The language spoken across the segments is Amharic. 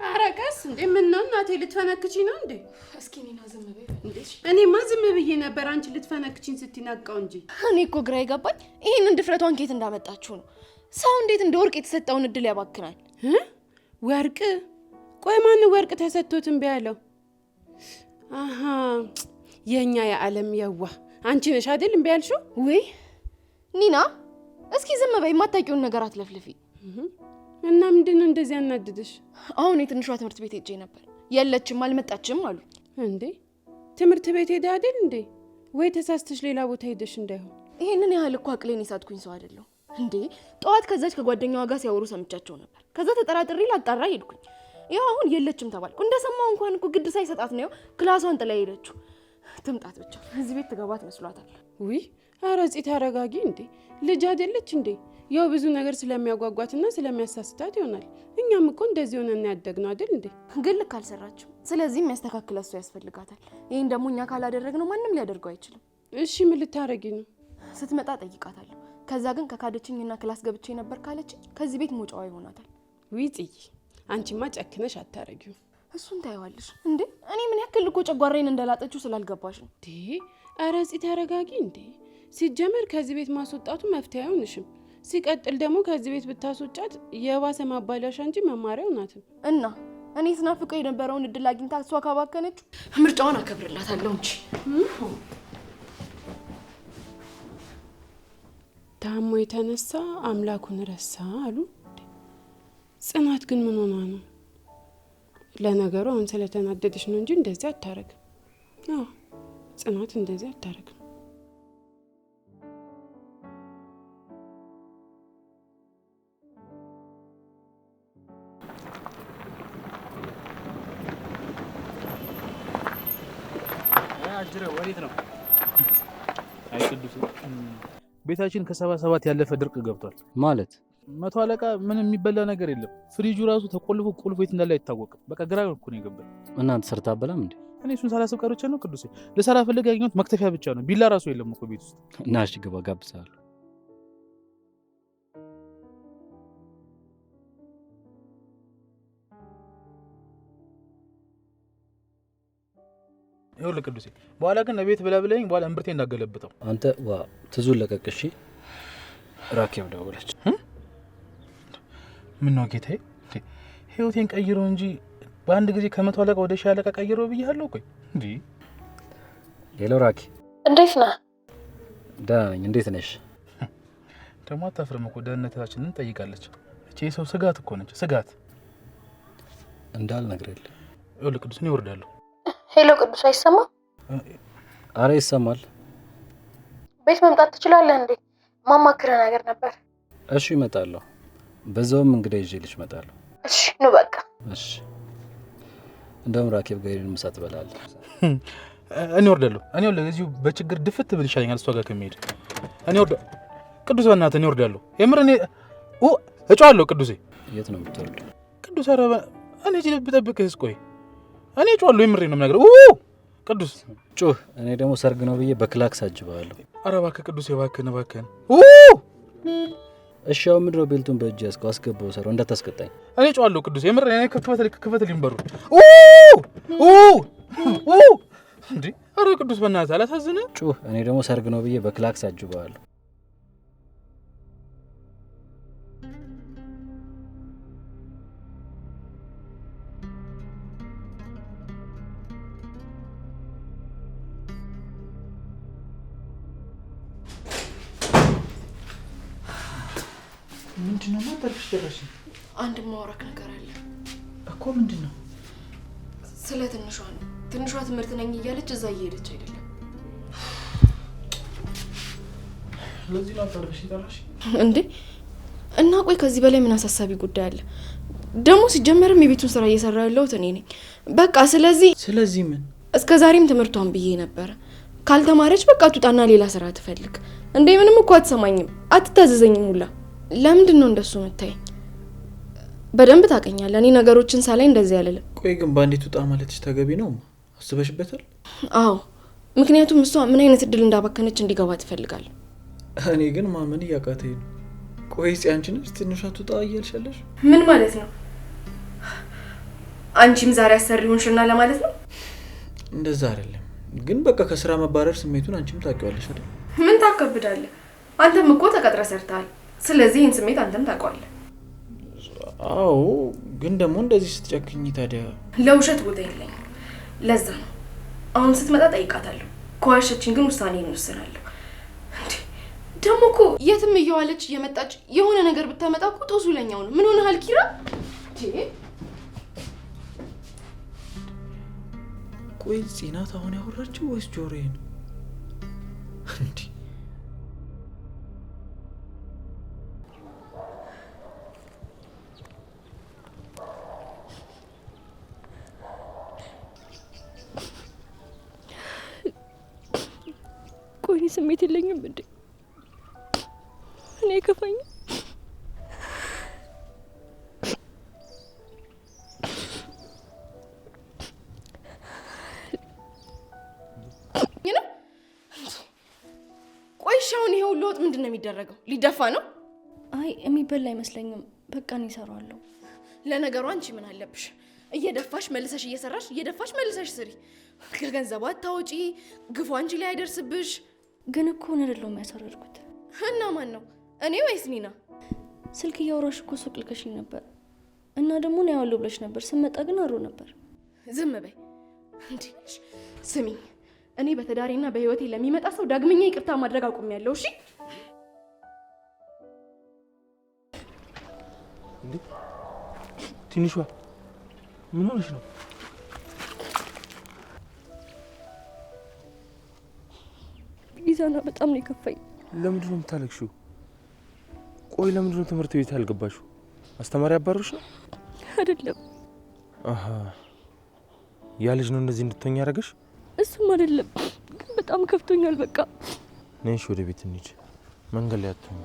አረጋስ እንዴ ምን ነው እናቴ ልትፈነክቺ ነው እንዴ? እስኪ እኔና ዝም በይ እንዴ። እኔማ ዝም ብዬ ነበር አንቺ ልትፈነክቺኝ ስትናቀው እንጂ። እኔ እኮ ግራ ይገባኝ ይሄንን ድፍረቷን ከየት እንዳመጣችሁ ነው። ሰው እንዴት እንደ ወርቅ የተሰጠውን እድል ያባክናል? ወርቅ? ቆይ ማን ወርቅ ተሰጥቶት እምቢ ያለው? አሃ የኛ የዓለም የዋ አንቺ ነሽ አይደል እምቢ ያልሽው? ወይ ኒና እስኪ ዝም በይ የማታውቂውን ነገር አትለፍልፊ። እና ምንድነው እንደዚህ ያናድድሽ? አሁን የትንሿ ትምህርት ቤት ሄጄ ነበር። የለችም አልመጣችም አሉ። እንዴ ትምህርት ቤት ሄደ አይደል እንዴ? ወይ ተሳስተሽ ሌላ ቦታ ሄደሽ እንዳይሆን። ይሄንን ያህል እኮ አቅሌን የሳትኩኝ ሰው አይደለሁ እንዴ። ጠዋት ከዛች ከጓደኛዋ ጋር ሲያወሩ ሰምቻቸው ነበር። ከዛ ተጠራጥሬ ላጣራ ሄድኩኝ። ያው አሁን የለችም ተባልኩ። እንደሰማው እንኳን እኮ ግድ ሳይሰጣት ነው ክላሷን ጥላ ሄደችው። ትምጣት ብቻ እዚህ ቤት ትገባት መስሏታል። ውይ ኧረ እዚህ ተረጋጊ እንዴ። ልጅ አይደለች እንዴ? ያው ብዙ ነገር ስለሚያጓጓትና ስለሚያሳስታት ይሆናል። እኛም እኮ እንደዚህ ሆነን ያደግነው አይደል እንዴ? ግን ልክ አልሰራችም። ስለዚህ የሚያስተካክል እሱ ያስፈልጋታል። ይሄን ደግሞ እኛ ካላደረግነው ማንም ሊያደርገው አይችልም። እሺ ምን ልታረጊ ነው? ስትመጣ ጠይቃታለሁ። ከዛ ግን ከካደችኝና ክላስ ገብቼ ነበር ካለችኝ ከዚህ ቤት መውጫዋ ይሆናታል። ውይ ጽይ አንቺማ ጨክነሽ አታረጊው። እሱን ታይዋለሽ እንዴ። እኔ ምን ያክል እኮ ጨጓራዬን እንደላጠችው ስላልገባሽ ነው እንዴ። ኧረ ጽይ ተረጋጊ እንዴ። ሲጀመር ከዚህ ቤት ማስወጣቱ መፍትሄ አይሆንሽም። ሲቀጥል ደግሞ ከዚህ ቤት ብታስወጫት የባሰ ማባላሻ እንጂ መማሪያው ናት። እና እኔ ስናፍቀው የነበረውን እድል አግኝታ እሷ ካባከነችው ምርጫዋን አከብርላታለሁ እንጂ። ታሞ የተነሳ አምላኩን ረሳ አሉ። ጽናት ግን ምን ሆና ነው? ለነገሩ አሁን ስለተናደደች ነው እንጂ እንደዚህ አታረግም። አዎ ጽናት እንደዚህ አታረግም። አጅረ ወዴት ነው? አይ ቅዱስ ቤታችን ከ77 ያለፈ ድርቅ ገብቷል። ማለት 100 አለቃ ምን የሚበላ ነገር የለም። ፍሪጁ ራሱ ተቆልፎ ቁልፍ ቤት እንዳለ አይታወቅም። በቃ ግራ እኮ ነው የገባኝ። እናንተ ሰርታ አበላም እንዴ? እኔ እሱን ሳላስብ ቀርቼ ነው ቅዱስ። ለሰራ ፈልግ ያገኘሁት መክተፊያ ብቻ ነው። ቢላ ራሱ የለም እኮ ቤት ውስጥ። እና እሺ ግባ ጋብዛለሁ። ይኸውልህ ቅዱሴ በኋላ ግን ለቤት ብላ ብለኝ በኋላ እምብርቴ እንዳገለብጠው። አንተ ዋ ትዙን ለቀቅ እሺ። ራኬብ ደወለች። ምን ነው ጌታዬ? ህይወቴን ቀይሮ እንጂ በአንድ ጊዜ ከ100 አለቃ ወደ 1000 አለቃ ቀይሮ ብያለሁ እኮ እንዴ። ሄሎ ራኪ፣ እንዴት ነህ? ደህና ነኝ። እንዴት ነሽ? ደግሞ አታፍርም እኮ ደህንነታችንን ጠይቃለች። እቺ የሰው ስጋት እኮ ነች። ስጋት እንዳልነግርልህ። ይኸውልህ ቅዱስ እኔ እወርዳለሁ። ሄሎ ቅዱስ አይሰማም? አረ ይሰማል። ቤት መምጣት ትችላለህ እንዴ? ማማክረህ ነገር ነበር። እሺ እመጣለሁ። በዛውም እንግዳ ይዤልሽ እመጣለሁ። እሺ ኑ በቃ። እሺ እንደውም ራኬብ ጋር ሄደን ምሳ ትበላለህ። እኔ እወርዳለሁ። እኔ እዚሁ በችግር ድፍት ብል ይሻለኛል እሷ ጋር ከመሄድ። እኔ እወርዳለሁ። ቅዱስ በእናትህ እኔ እወርዳለሁ። የምር እኔ እጮሃለሁ። ቅዱሴ የት ነው የምትወርደው? ቅዱስ ኧረ እኔ እዚህ ብጠብቅህስ? ቆይ እኔ እጮሃለሁ። የምሬን ነው የምነግርህ። ቅዱስ ጩህ። እኔ ደግሞ ሰርግ ነው ብዬ በክላክስ አጅባለሁ። ኧረ እባክህ ቅዱስ እባክህን እባክህን። እሺ አሁን ምንድን ነው ቤልቱን በእጅ ያዝከው? አስገባው ሰራው እንዳታስቀጣኝ። እኔ እጮሃለሁ ቅዱስ የምር እኔ ክፈትልኝ በሩ። እንዴ ኧረ ቅዱስ በእናትህ አላሳዝንህ? ጩህ። እኔ ደግሞ ሰርግ ነው ብዬ በክላክስ አጅባለሁ። ምንድነው ማጠርሽ? ደረሽ? አንድ ማውራክ ነገር አለ እኮ። ምንድነው? ስለ ትንሿ ነው። ትንሿ ትምህርት ነኝ እያለች እዛ እየሄደች አይደለም። ለዚህ ነው አጠርሽ ይጠራሽ እንዴ? እና ቆይ ከዚህ በላይ ምን አሳሳቢ ጉዳይ አለ? ደግሞ ሲጀመርም የቤቱን ስራ እየሰራ ያለሁት እኔ ነኝ። በቃ ስለዚህ ምን እስከ ዛሬም ትምህርቷን ብዬ ነበር። ካልተማረች በቃ ትውጣና ሌላ ስራ ትፈልግ። እንዴ ምንም እኮ አትሰማኝም፣ አትታዘዘኝም ሁላ። ለምንድን ነው እንደሱ የምታየኝ? በደንብ ታውቀኛለህ። እኔ ነገሮችን ሳላይ እንደዚህ ያለለም። ቆይ ግን ባንዲቱ ጣ ማለትሽ ተገቢ ነው? አስበሽበታል? አዎ፣ ምክንያቱም እሷ ምን አይነት እድል እንዳባከነች እንዲገባ ትፈልጋለህ። እኔ ግን ማመን እያቃተኝ ነው። ቆይስ አንቺ ነሽ ትንሿ ትውጣ እያልሻለሽ? ምን ማለት ነው? አንቺም ዛሬ አሰሪ ሆንሽና ለማለት ነው? እንደዛ አይደለም ግን በቃ ከስራ መባረር ስሜቱን አንቺም ታውቂዋለሽ አይደል? ምን ታከብዳለህ? አንተም እኮ ተቀጥረ ሰርተሃል። ስለዚህ ይህን ስሜት አንተም ታውቀዋለህ። አዎ ግን ደግሞ እንደዚህ ስትጨክኝ ታዲያ ለውሸት ቦታ የለኝም። ለዛ ነው አሁን ስትመጣ ጠይቃታለሁ። ከዋሸችኝ ግን ውሳኔን እወስናለሁ። ደግሞ እኮ የትም እየዋለች እየመጣች የሆነ ነገር ብታመጣ እኮ ጦሱ ለኛው ነው። ምን ሆነሃል ኪራ? ቆይ ጽናት አሁን ያወራችው ወይስ ጆሮዬ ነው እንዴ? ቆይ ስሜት የለኝም እንዴ? እኔ ከፋኝ ቆይሻውን ይሄው ለውጥ ምንድነው የሚደረገው? ሊደፋ ነው? አይ የሚበላ አይመስለኝም። በቃ እኔ እሰራዋለሁ። ለነገሩ አንቺ ምን አለብሽ? እየደፋሽ መልሰሽ እየሰራሽ እየደፋሽ መልሰሽ ስሪ። ከገንዘቡ አታውጪ፣ ግፉ አንቺ ላይ አይደርስብሽ። ግን እኮ እኔ አይደለሁም ያሳረድኩት። እና ማን ነው? እኔ ወይስ ኒና? ስልክ እያወራሽ እኮ ሱቅ ልከሽኝ ነበር እና ደግሞ ነው ያለው ብለሽ ነበር። ስመጣ ግን አሮ ነበር። ዝም በይ እንዴ! ስሚኝ፣ እኔ በተዳሪና በህይወቴ ለሚመጣ ሰው ዳግመኛ ይቅርታ ማድረግ አቁሜያለሁ። እሺ? እንዴ ትንሿ ምን ሆነሽ ነው? ኢዛና በጣም ነው የከፋኝ። ለምንድን ነው የምታለቅሽው? ቆይ ለምንድን ነው ትምህርት ቤት ያልገባሽው? አስተማሪ አባሮሽ ነው? አይደለም። አሃ ያ ልጅ ነው እንደዚህ እንድትሆኝ ያደረገሽ? እሱም አይደለም፣ ግን በጣም ከፍቶኛል። በቃ ነሽ ወደ ቤት እንሂድ። መንገድ ላይ አትሆኝ።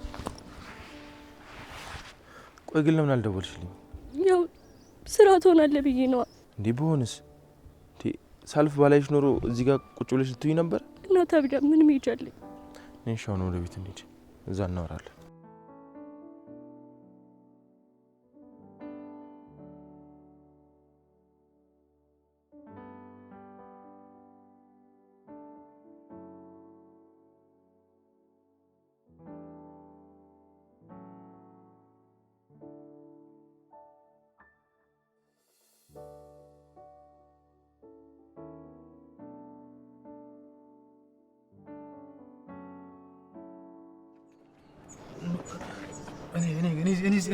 ቆይ ግን ለምን አልደወልሽልኝ? ያው ስራ ትሆናለህ ብዬ ነዋ። እንዴ በሆነስ? እንዴ ሳልፍ ባላይሽ ኖሮ እዚህ ጋር ቁጭ ብለሽ ልትውይ ነበር? እና ታዲያ ምን መሄጃለኝ? ነሽ አሁን ወደ ቤት እንሂድ፣ እዛ እናወራለን።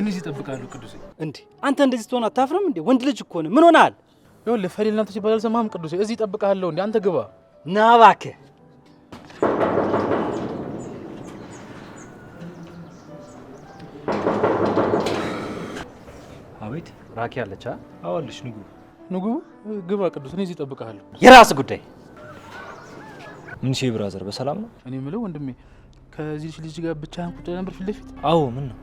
እኔ እጠብቃለሁ ቅዱሴ። እንዴ አንተ እንደዚህ ትሆን አታፍርም እንዴ? ወንድ ልጅ እኮ ነው። ምን ሆነሃል? ይኸውልህ ፈሪልና ተች ይባላል። ሰማህም ቅዱሴ? እዚህ እጠብቃለሁ። እንዴ አንተ ግባ። ና እባክህ። አቤት ራኪ አለች? አዋልሽ ንጉ ግባ ቅዱስ። እኔ እዚህ እጠብቃለሁ። የራስ ጉዳይ። ምን ሺህ ብራዘር በሰላም ነው? እኔ የምለው ወንድሜ ከዚህ ልጅ ጋር ብቻህን ቁጭ ነበር ፊት ለፊት? አዎ ምን ነው?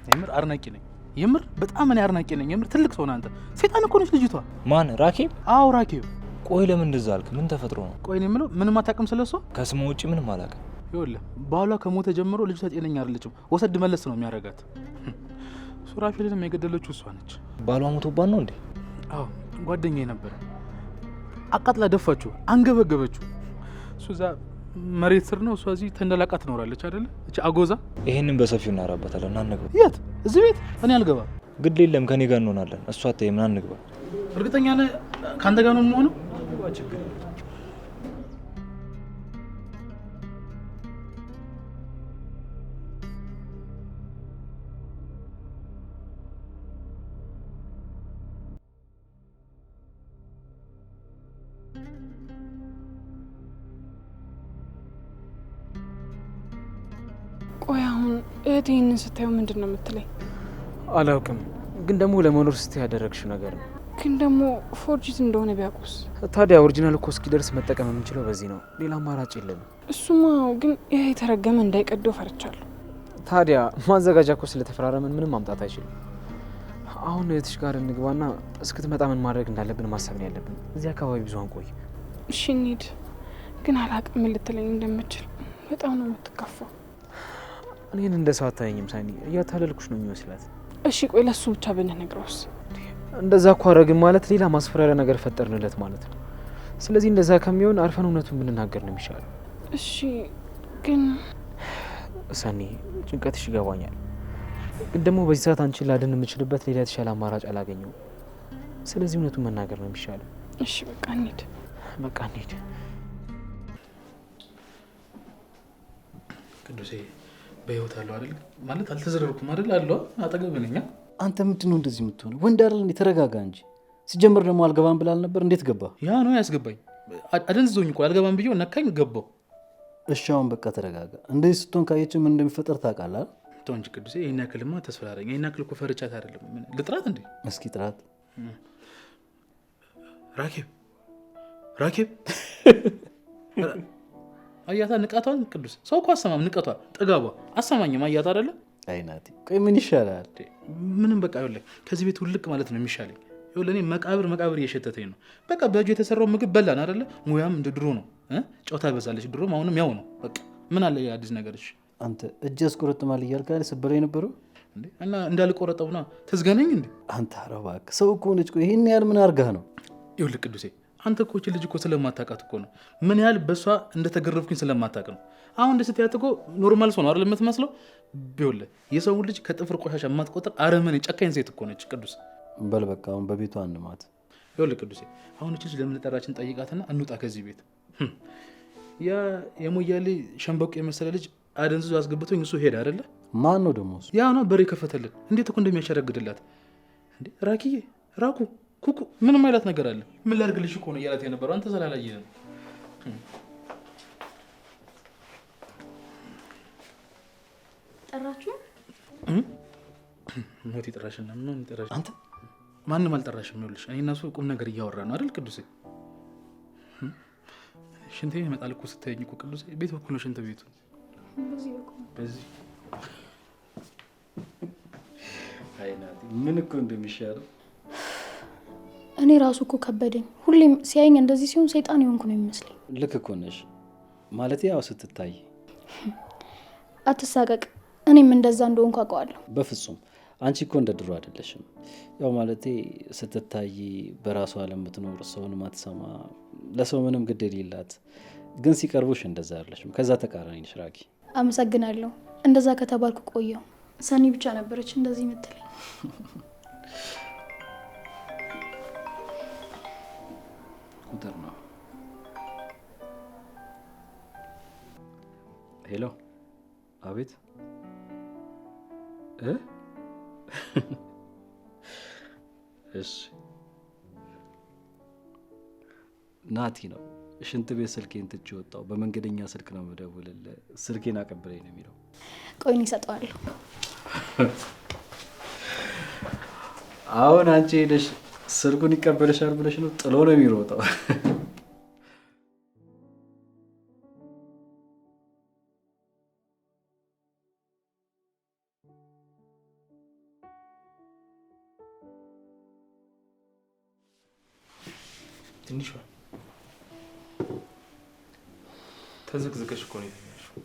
የምር አድናቂ ነኝ። የምር በጣም እኔ አድናቂ ነኝ። የምር ትልቅ ሰው ነህ አንተ። ሰይጣን እኮ ነች ልጅቷ። ማን? ራኪብ? አዎ ራኪብ። ቆይ ለምን እንደዛ አልክ? ምን ተፈጥሮ ነው? ቆይ እኔ የምለው ምንም አታውቅም ስለሷ? ከስሟ ውጪ ምንም አላውቅም። ይኸውልህ ባሏ ከሞተ ጀምሮ ልጅቷ ጤነኛ አይደለችም። ወሰድ መለስ ነው የሚያረጋት። ሱራፌልንም የገደለችው እሷ ነች። ባሏ ሞቶባት ነው እንዴ? አዎ ጓደኛዬ ነበረ። አቃጥላ ደፋችው፣ አንገበገበችው። እሱ እዛ መሬት ስር ነው፣ እሷ እዚህ ተንደላቃ ትኖራለች አይደለ? እቺ አጎዛ። ይሄንን በሰፊው እናራበታለን። ና እንግባ። የት? እዚህ ቤት? እኔ አልገባም። ግድ የለም ከኔ ጋር እንሆናለን። እሷ አትይም። ና እንግባ። እርግጠኛ ነህ ካንተ ጋር ነው የምሆነው? ችግር የለም። ቆይ አሁን እህቴ ይህንን ስታየው ምንድን ነው የምትለኝ? አላውቅም፣ ግን ደግሞ ለመኖር ስትይ ያደረግሽው ነገር ነው። ግን ደግሞ ፎርጂት እንደሆነ ቢያውቁስ? ታዲያ ኦሪጂናል እኮ እስኪደርስ መጠቀም የምንችለው በዚህ ነው። ሌላ አማራጭ የለም። እሱማ ግን ይሄ የተረገመ እንዳይቀደው ፈርቻለሁ። ታዲያ ማዘጋጃ እኮ ስለተፈራረምን ምንም ማምጣት አይችልም። አሁን እህትሽ ጋር እንግባና እስክትመጣ ምን ማድረግ እንዳለብን ማሰብ ነው ያለብን። እዚህ አካባቢ ብዙ አንቆይ። እሺ እንሂድ። ግን አላውቅም ምን ልትለኝ እንደምችል። በጣም ነው የምትከፋው። እኔን እንደ ሰው አታየኝም ሳኒ፣ እያታለልኩሽ ነው የሚመስላት። እሺ ቆይ ለሱ ብቻ ብንነግረውስ? እንደዛ እኮ አረግን ማለት ሌላ ማስፈራሪያ ነገር ፈጠርንለት ማለት ነው። ስለዚህ እንደዛ ከሚሆን አርፈን እውነቱን ብንናገር ነው የሚሻለው። እሺ ግን ሳኒ ጭንቀትሽ ይገባኛል፣ ግን ደግሞ በዚህ ሰዓት አንቺን ላድን የምችልበት ሌላ የተሻለ አማራጭ አላገኘሁም። ስለዚህ እውነቱን መናገር ነው የሚሻለው። እሺ በቃ እንሂድ። በቃ እንሂድ። ቅዱሴ በህይወት አለው አይደል? ማለት አልተዘረርኩም አይደል? አለው አጠገብ ነኝ። አንተ ምንድን ነው እንደዚህ የምትሆነው? ወንድ አይደል እንዴ? ተረጋጋ እንጂ። ሲጀምር ደግሞ አልገባም ብላል ነበር። እንዴት ገባ? ያ ነው ያስገባኝ። አደንዝዞኝ እኮ አልገባም ብዬው ነካኝ፣ ገባው። እሺ አሁን በቃ ተረጋጋ። እንደዚህ ስትሆን ካየች ምን እንደሚፈጠር ታውቃለህ? ተው እንጂ ቅዱሴ፣ ይሄን ያክልማ ተስፈራረኝ። ይሄን ያክል እኮ ፈርቻት አይደለም። ልጥራት እንዴ? እስኪ ጥራት። ራኬብ አያታ ንቃቷን። ቅዱስ ሰው እኮ አሰማም፣ ንቀቷ ጥጋቧ አሰማኝም። አያታ አይደለ? አይ ናቲ፣ ቆይ ምን ይሻላል? ምንም በቃ ይኸውልህ፣ ከዚህ ቤት ውልቅ ማለት ነው የሚሻለኝ። ይኸውልህ እኔ መቃብር እየሸተተኝ ነው። በቃ በእጁ የተሰራው ምግብ በላን አይደለ? ሙያም እንደ ድሮ ነው። ጨዋታ በዛለች ድሮም አሁንም ያው ነው። በቃ ምን አለ አዲስ ነገርሽ? አንተ እጅ ያስቆረጥማል እያልክ አይደል ስበረ የነበረው እና እንዳልቆረጠውና ትዝገነኝ እንዴ? አንተ ኧረ እባክህ ሰው እኮ ነች። ቆይ ይሄን ያህል ምን አድርጋህ ነው? ይኸውልህ ቅዱሴ፣ አንተ እኮ እቺ ልጅ እኮ ስለማታውቃት እኮ ነው። ምን ያህል በእሷ እንደተገረፍኩኝ ስለማታውቅ ነው። አሁን እንደ ስትያት እኮ ኖርማል ሰው ነው አይደል የምትመስለው? ቢሆንልህ የሰውን ልጅ ከጥፍር ቆሻሻ የማትቆጥር አረመኔ ጨካኝ ሴት እኮ ነች። ቅዱስ በል በቃ አሁን በቤቷ አንማት። ይኸውልህ ቅዱሴ፣ አሁን እቺ ልጅ ለምን ጠራችን ጠይቃትና እንውጣ ከዚህ ቤት። ያ የሞያሌ ሸንበቆ የመሰለ ልጅ አደንዝዞ አስገብቶኝ እሱ ሄደ አይደለ? ማን ነው ደግሞ እሱ? ያ ነው በሬ ከፈተልን። እንዴት እኮ እንደሚያሸረግድላት እንዴ! ራኪዬ፣ ራኩ፣ ኩኩ ምንም አይላት ነገር አለ። ምን ላድርግልሽ እኮ ነው እያላት የነበረው። አንተ ስላላየህ ነው። ጠራችሁ? ሞት ይጠራሽና ምን ይጠራሽ? አንተ ማንም አልጠራሽም። ይኸውልሽ እኔ እና እሱ ቁም ነገር እያወራ ነው አይደል ቅዱሴ? ሽንት ቤት ይመጣል እኮ ስትይኝ እኮ ቅዱሴ። ቤት በኩል ነው ሽንት ቤቱ። በዚህ አይ ናቲ፣ ምን እኮ እንደሚሻለው እኔ ራሱ እኮ ከበደኝ። ሁሌም ሲያየኝ እንደዚህ ሲሆን ሰይጣን የሆንኩ ነው የሚመስለኝ። ልክ እኮ ነሽ። ማለት ያው ስትታይ አትሳቀቅ። እኔም እንደዛ እንደሆንኩ አውቀዋለሁ። በፍጹም አንቺ እኮ እንደ ድሮ አይደለሽም። ያው ማለቴ ስትታይ በራሷ ዓለም የምትኖር ሰውን ማትሰማ፣ ለሰው ምንም ግድ የሌላት፣ ግን ሲቀርቡሽ እንደዛ አይደለሽም። ከዛ ተቃራኒ ነሽ ራኪ። አመሰግናለሁ። እንደዛ ከተባልኩ ቆየው። ሰኒ ብቻ ነበረች እንደዚህ የምትለኝ። ቁጥር ነው። ሄሎ፣ አቤት። እሺ፣ ናቲ ነው። ሽንት ቤት ስልኬን ትቼ ወጣሁ። በመንገደኛ ስልክ ነው የምደውልልህ። ስልኬን አቀብለኝ ነው የሚለው። ቆይ እኔ እሰጠዋለሁ። አሁን አንቺ ሄደሽ ስልኩን ይቀበልሻል ብለሽ ነው? ጥሎ ነው የሚሮጠው። ትንሿ ተዘቅዝቀሽ እኮ ነው የተኛሽው።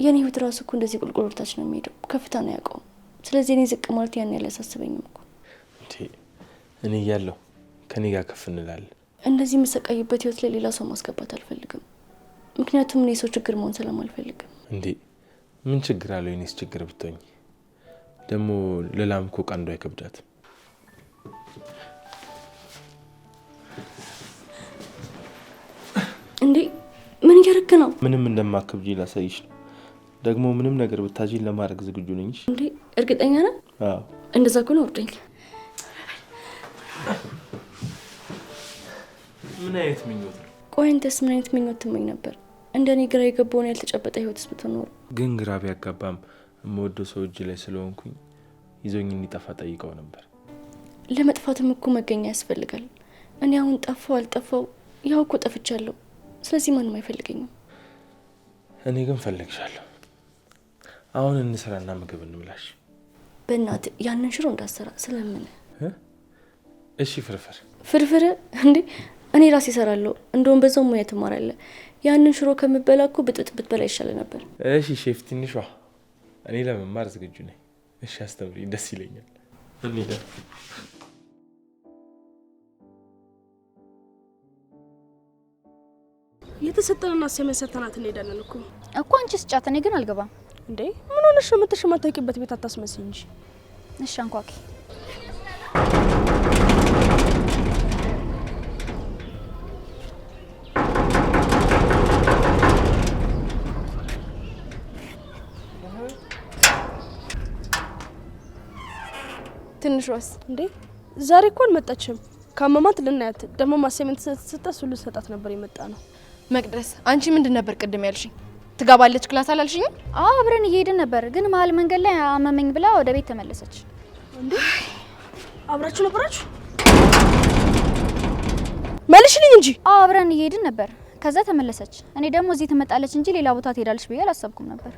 የኔ ህይወት ራሱ እኮ እንደዚህ ቁልቁል ወደታች ነው የሚሄደው። ከፍታ ነው ያውቀው። ስለዚህ እኔ ዝቅ ማለት ያን ያህል አያሳስበኝም እኮ። እኔ እያለሁ ከኔ ጋር ከፍ እንላለን። እንደዚህ የምሰቃይበት ህይወት ላይ ሌላ ሰው ማስገባት አልፈልግም። ምክንያቱም እኔ ሰው ችግር መሆን ስለማልፈልግም። እንዴ ምን ችግር አለው? የኔስ ችግር ብትሆኝ ደግሞ ለላም እኮ ቀንዱ አይከብዳትም። እንዴ ምን እያደረክ ነው? ምንም እንደማከብጂ ላሳይሽ ነው። ደግሞ ምንም ነገር ብታጂን ለማድረግ ዝግጁ ነኝ። እንዴ እርግጠኛ ነህ? አዎ። እንደዛ ከሆነ ወርደኝ። ምን አይነት ምኞት ነው? ቆይ አንተስ ምን አይነት ምኞት ትመኝ ነበር? እንደኔ ግራ የገባውን ያልተጨበጠ ህይወትስ ብትኖር? ግን ግራ ቢያጋባም የምወደው ሰው እጅ ላይ ስለሆንኩኝ ይዞኝ እንዲጠፋ ጠይቀው ነበር። ለመጥፋትም እኮ መገኛ ያስፈልጋል። እኔ አሁን ጠፋው አልጠፋው ያው እኮ ጠፍቻለሁ። ስለዚህ ማንም አይፈልገኝም። እኔ ግን ፈልግሻለሁ። አሁን እንስራና ምግብ እንብላሽ። በእናትህ ያንን ሽሮ እንዳሰራ ስለምን? እሺ ፍርፍር ፍርፍር እንዴ እኔ ራሴ እሰራለሁ። እንደውም በዛው ሙያ ትማራለህ። ያንን ሽሮ ከምበላ እኮ ብጥብጥ ብትበላ ይሻለ ነበር። እሺ ሼፍ ትንሿ፣ እኔ ለመማር ዝግጁ ነኝ። እሺ አስተምሪኝ፣ ደስ ይለኛል። እንሂድ። የተሰጠንና ሰመሰተናት እንሄዳለን እኮ አንቺ ስጫት፣ እኔ ግን አልገባም። እንዴ ምን ሆነሽ ነው? የምትሽማታቂበት ቤት አታስመስይ እንጂ። እሺ አንኳኪ። ትንሿስ እንዴ ዛሬ እኮ አልመጣችም። ካመማት ልናያት ደግሞ ማሰመንት ስትሰጣት ሁሉ ሰጣት ነበር የመጣ ነው። መቅደስ አንቺ ምንድን ነበር ቅድም ያልሽኝ? ትጋባለች ክላስ አላልሽኝ? አዎ አብረን እየሄድን ነበር፣ ግን መሀል መንገድ ላይ አመመኝ ብላ ወደ ቤት ተመለሰች። እንዴ አብራችሁ ነበራችሁ? መልሽልኝ እንጂ። አዎ አብረን እየሄድን ነበር፣ ከዛ ተመለሰች። እኔ ደግሞ እዚህ ትመጣለች እንጂ ሌላ ቦታ ትሄዳለች ብዬ አላሰብኩም ነበር።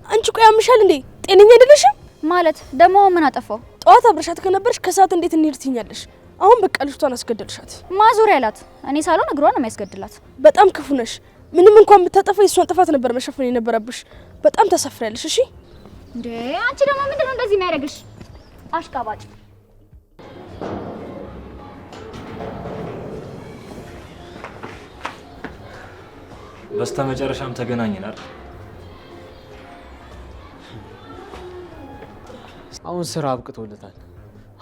አንቺ ቆይ ያምሻል እንዴ? ጤነኛ አይደለሽም ማለት? ደግሞ ምን አጠፋው? ጠዋት አብረሻት ከነበርሽ ከሰዓት እንዴት እንሂድ ትኛለሽ? አሁን በቃ ልጅቷን አስገደልሻት። ማዙሪያ አላት። እኔ ሳልሆን እግሯን ነው የሚያስገድላት። በጣም ክፉ ነሽ። ምንም እንኳን ብታጠፋ የሷን ጥፋት ነበር መሸፈን የነበረብሽ። በጣም ተሰፍሪያለሽ። እሺ እንዴ አንቺ ደግሞ ምንድነው እንደዚህ የሚያደርግሽ? አሽቃባጭ። በስተመጨረሻም ተገናኘናል። አሁን ስራ አብቅቶለታል።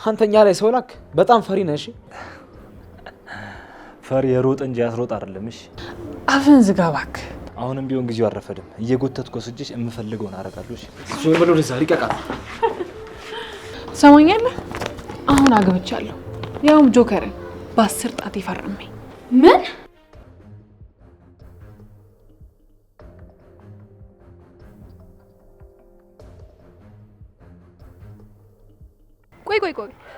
አንተኛ ላይ ሰው ላክ። በጣም ፈሪ ነሽ። ፈሪ የሮጥ እንጂ ያስሮጥ አይደለም። እሺ አፍን ዝጋ እባክህ። አሁንም ቢሆን ጊዜው አረፈደም። እየጎተትኩ ወስጄሽ የምፈልገውን አደርጋለሁ። እሺ ዞር በለው ወደዛ። ሊቀቃት ሰማኛለህ? አሁን አግብቻለሁ። ያውም ጆከርን በ10 ጣት ይፈርመኝ። ምን? ቆይ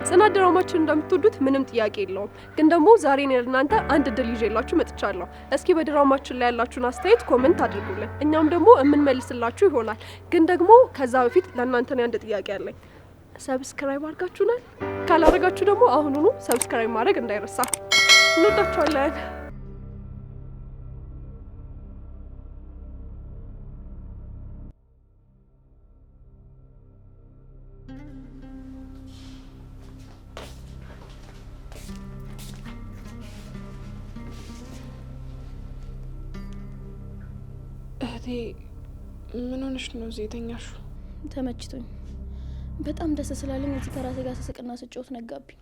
ጽናት ድራማችን እንደምትወዱት ምንም ጥያቄ የለውም። ግን ደግሞ ዛሬ እኔ ለእናንተ አንድ እድል ይዤላችሁ መጥቻለሁ። እስኪ በድራማችን ላይ ያላችሁን አስተያየት ኮሜንት አድርጉልን፣ እኛም ደግሞ የምንመልስላችሁ ይሆናል። ግን ደግሞ ከዛ በፊት ለእናንተ ነው አንድ ጥያቄ አለኝ። ሰብስክራይብ አድርጋችሁናል? ካላደረጋችሁ ደግሞ አሁኑኑ ሰብስክራይብ ማድረግ እንዳይረሳ። እንወዳችኋለን። እህቴ ምን ሆነሽ ነው እዚህ የተኛሽው? ተመችቶኝ በጣም ደስ ስላለኝ እዚህ ከራሴ ጋር ስስቅና ስጫወት ነጋብኝ።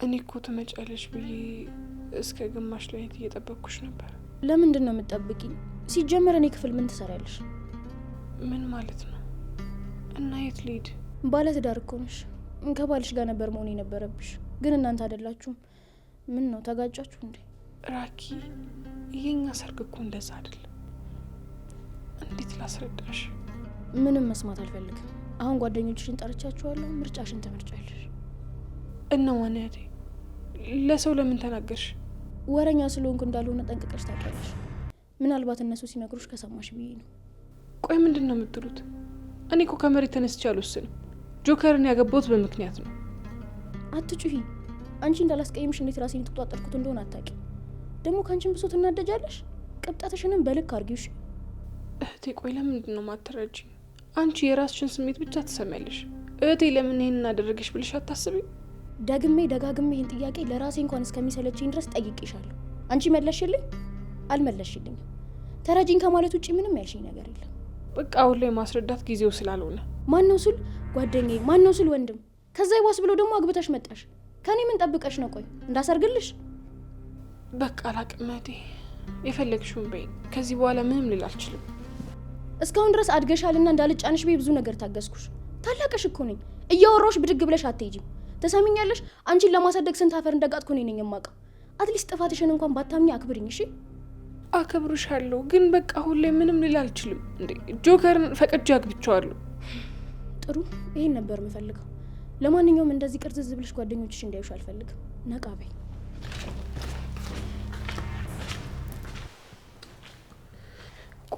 እኔ እኮ ትመጫለሽ ብዬ እስከ ግማሽ ላይ እየጠበቅኩሽ ነበር። ለምንድን ነው የምትጠብቂኝ? ሲጀመር እኔ ክፍል ምን ትሰሪያለሽ? ምን ማለት ነው? እና የት ልሂድ? ባለ ትዳር እኮ ነሽ። ከባልሽ ጋር ነበር መሆን የነበረብሽ፣ ግን እናንተ አይደላችሁም። ምን ነው ተጋጫችሁ እንዴ? ራኪ፣ የኛ ሰርግ እኮ እንደዛ አይደለም። እንዴት ላስረዳሽ? ምንም መስማት አልፈልግም። አሁን ጓደኞችሽን ጠርቻችኋለሁ፣ ምርጫሽን ትመርጫለሽ። እነማን? እህቴ ለሰው ለምን ተናገርሽ? ወረኛ ስለሆንኩ እንዳልሆነ ጠንቅቀሽ ታውቂያለሽ። ምናልባት እነሱ ሲነግሩሽ ከሰማሽ ብዬ ነው። ቆይ ምንድን ነው የምትሉት? እኔ እኮ ከመሬት ተነስቼ አልወስንም። ጆከርን ያገባሁት በምክንያት ነው። አትጩሂ። አንቺ እንዳላስቀይምሽ እንዴት ራሴን የተቆጣጠርኩት እንደሆነ አታውቂ። ደግሞ ከአንቺን ብሶ ትናደጃለሽ። ቅብጣትሽንም በልክ አርጊው። እሺ እህቴ ቆይ ለምንድን ነው ማትረጂኝ? አንቺ የራስሽን ስሜት ብቻ ትሰሚያለሽ። እህቴ ለምን ይሄን እናደረገሽ ብለሽ አታስቢ? ደግሜ ደጋግሜ ይህን ጥያቄ ለራሴ እንኳን እስከሚሰለችኝ ድረስ ጠይቄሻለሁ። አንቺ መለሽልኝ? አልመለሽልኝም። ተረጂኝ ከማለት ውጪ ምንም ያልሽኝ ነገር የለም። በቃ አሁን ላይ ማስረዳት ጊዜው ስላልሆነ። ማነው ስል ጓደኛዬ፣ ማነው ስል ወንድም፣ ከዛ ይዋስ ብሎ ደግሞ አግብተሽ መጣሽ። ከኔ ምን ጠብቀሽ ነው? ቆይ እንዳሰርግልሽ? በቃ አላቅም እህቴ፣ የፈለግሽውን በይ። ከዚህ በኋላ ምንም ልል አልችልም። እስካሁን ድረስ አድገሻልና እንዳልጫንሽ በይ ብዙ ነገር ታገዝኩሽ። ታላቅሽ እኮ ነኝ። እያወራሁሽ ብድግ ብለሽ አትሄጂም። ተሰሚኛለሽ? አንቺን ለማሳደግ ስንት አፈር እንደጋጥኩ እኔ ነኝ የማውቀው። አትሊስት ጥፋትሽን እንኳን ባታምኚ አክብሪኝ። እሺ አከብርሻለሁ፣ ግን በቃ አሁን ላይ ምንም ልል አልችልም። እንዴ ጆከርን ፈቅጄ አግብቼዋለሁ። ጥሩ፣ ይሄን ነበር የምፈልገው። ለማንኛውም እንደዚህ ቅርዝዝ ብለሽ ጓደኞችሽ እንዳይሹ አልፈልግም። ነቃ በይ።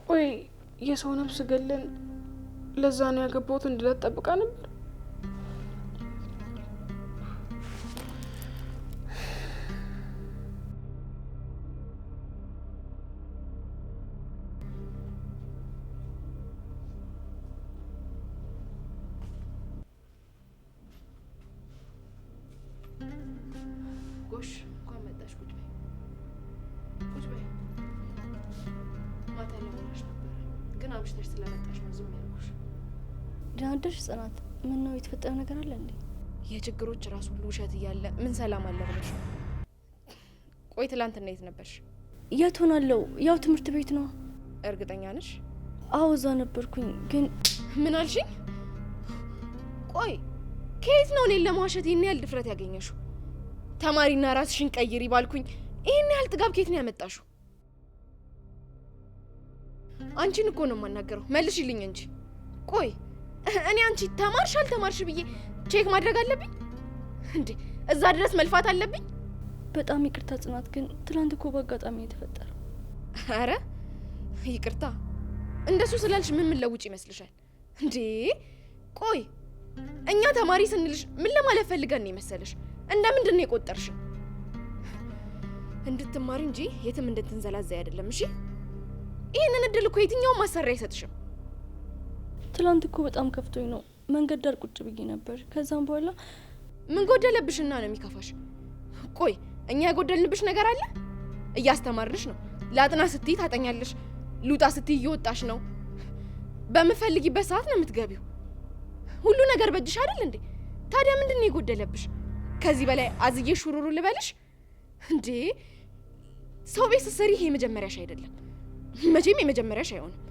ቆይ የሰው ነፍስ ገለን ለዛ ነው ያገባሁት እንድላት ጠብቃ ነበር? ዋሽተሽ ስለመጣሽ ነው ዝም ያልኩሽ። ደህና አደርሽ ጽናት። ምን ነው የተፈጠረ ነገር አለ እንዴ? የችግሮች ራሱ ሁሉ ውሸት እያለ ምን ሰላም አለ ብለሽ? ቆይ ትላንትና የት ነበርሽ? የት ሆናለሁ? ያው ትምህርት ቤት ነው። እርግጠኛ ነሽ? አዎ እዛ ነበርኩኝ። ግን ምን አልሽኝ? ቆይ ከየት ነው እኔን ለማዋሸት ይህን ያህል ድፍረት ያገኘሽው? ተማሪና ራስሽን ቀይሪ ባልኩኝ ይህን ያህል ጥጋብ ከየት ነው ያመጣሽው? አንቺን እኮ ነው የማናገረው፣ መልሽልኝ እንጂ። ቆይ እኔ አንቺ ተማርሽ አልተማርሽ ብዬ ቼክ ማድረግ አለብኝ እንዴ? እዛ ድረስ መልፋት አለብኝ? በጣም ይቅርታ ጽናት፣ ግን ትናንት እኮ በአጋጣሚ የተፈጠረው። አረ ይቅርታ፣ እንደሱ ስላልሽ ምን ለውጭ ይመስልሻል እንዴ? ቆይ እኛ ተማሪ ስንልሽ ምን ለማለት ፈልገን ነው የመሰለሽ? እንደምንድን ነው የቆጠርሽ? እንድትማሪ እንጂ የትም እንድትንዘላዘይ አይደለም። እሺ ይህንን እድል እኮ የትኛውም ማሰሪያ አይሰጥሽም። ትላንት እኮ በጣም ከፍቶኝ ነው መንገድ ዳር ቁጭ ብዬ ነበር። ከዛም በኋላ ምን ጎደለብሽና ነው የሚከፋሽ? ቆይ እኛ የጎደልንብሽ ነገር አለ? እያስተማርንሽ ነው። ላጥና ስትይ ታጠኛለሽ፣ ልውጣ ስትይ እየወጣሽ ነው። በምፈልጊበት ሰዓት ነው የምትገቢው። ሁሉ ነገር በእጅሽ አይደል እንዴ? ታዲያ ምንድን ነው የጎደለብሽ? ከዚህ በላይ አዝዬ ሹሩሩ ልበልሽ እንዴ? ሰው ቤት ስትሰሪ ይሄ የመጀመሪያሽ አይደለም፣ መቼም የመጀመሪያሽ አይሆንም።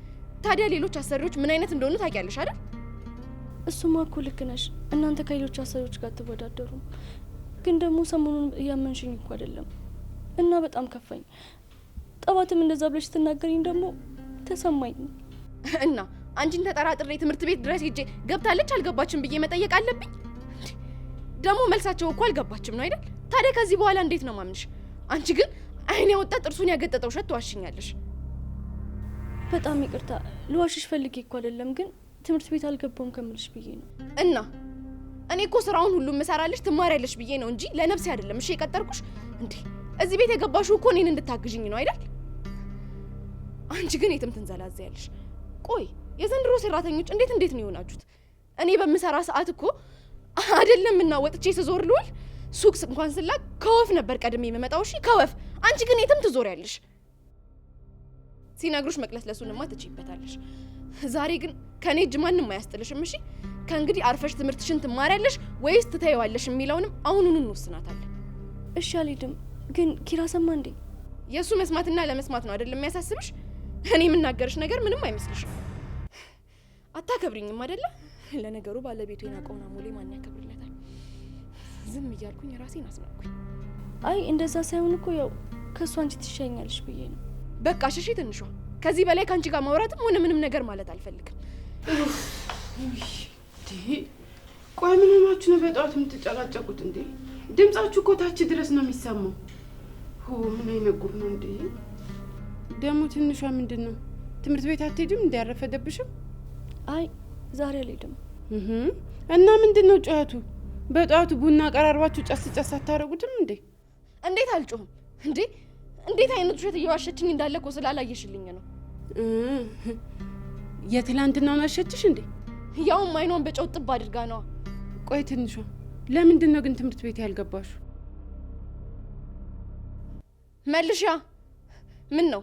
ታዲያ ሌሎች አሰሪዎች ምን አይነት እንደሆኑ ታውቂያለሽ አይደል? እሱማ እኮ ልክ ነሽ። እናንተ ከሌሎች አሰሪዎች ጋር ትወዳደሩም። ግን ደግሞ ሰሞኑን እያመንሽኝ እኮ አይደለም እና በጣም ከፋኝ። ጠዋትም እንደዛ ብለሽ ስትናገሪኝ ደግሞ ተሰማኝ። እና አንቺን ተጠራጥሬ ትምህርት ቤት ድረስ ሄጄ ገብታለች አልገባችም ብዬ መጠየቅ አለብኝ? ደግሞ መልሳቸው እኮ አልገባችም ነው አይደል? ታዲያ ከዚህ በኋላ እንዴት ነው ማምንሽ? አንቺ ግን አይን ያወጣ ጥርሱን ያገጠጠው ውሸት ትዋሽኛለሽ። በጣም ይቅርታ፣ ልዋሽሽ ፈልጌ እኮ አይደለም፣ ግን ትምህርት ቤት አልገባውም ከምልሽ ብዬ ነው። እና እኔ እኮ ስራውን ሁሉ እሰራለሽ ትማሪያለሽ ብዬ ነው እንጂ ለነፍሴ አይደለም። እሺ የቀጠርኩሽ እንዴ? እዚህ ቤት የገባሽው እኮ እኔን እንድታግዥኝ ነው አይደል? አንቺ ግን የትም ትንዘላዘያለሽ። ቆይ የዘንድሮ ሰራተኞች እንዴት ነው የሆናችሁት? እኔ በምሰራ ሰዓት እኮ አይደለም እና ወጥቼ ስዞር ልውል ሱቅ እንኳን ስላክ ከወፍ ነበር ቀድሜ የምመጣው። እሺ ከወፍ። አንቺ ግን የትም ትዞሪያለሽ። ሲነግሩሽ መቅለስለሱንማ ትችይበታለሽ። ዛሬ ግን ከኔ እጅ ማንም አያስጥልሽም። እሺ ከእንግዲህ አርፈሽ ትምህርትሽን ትማሪያለሽ ወይስ ትተይዋለሽ የሚለውንም አሁኑኑ እንወስናታለን። እሺ አልሄድም። ግን ኪራ ሰማ እንዴ? የእሱ መስማትና ለመስማት ነው አይደለም የሚያሳስብሽ? እኔ የምናገርሽ ነገር ምንም አይመስልሽም። አታከብሪኝም አይደለ? ለነገሩ ባለቤቱ የናቀውን አሞሌ ማን ያከብርለታል? ዝም እያልኩኝ ራሴን አስናኩኝ። አይ እንደዛ ሳይሆን እኮ ያው ከእሱ አንቺ ትሻኛለሽ ብዬ ነው። በቃ ሽሺ ትንሿ፣ ከዚህ በላይ ከአንቺ ጋር ማውራትም ሆነ ምንም ነገር ማለት አልፈልግም። ቆይ ምን ሆናችሁ ነው በጠዋት የምትጨቃጨቁት እንዴ? ድምጻችሁ እኮ ታች ድረስ ነው የሚሰማው። ምን አይነት ጉድ ነው እንዴ? ደግሞ ትንሿ ምንድን ነው ትምህርት ቤት አትሄድም? እንዲያረፈደብሽም? አይ ዛሬ አልሄድም። እና ምንድን ነው ጩኸቱ? በጠዋቱ ቡና ቀራርባችሁ ጨስ አታረጉትም እንዴ? እንዴት አልጮህም እንዴ? እንዴት አይነት ውሸት እየዋሸችኝ እንዳለ እኮ ስላላየሽልኝ ነው። የትላንትናውን አሸችሽ እንዴ? ያውም አይኗን በጨው ጥብ አድርጋ ነዋ። ቆይ ትንሿ ለምንድን ነው ግን ትምህርት ቤት ያልገባሹ? መልሻ። ምን ነው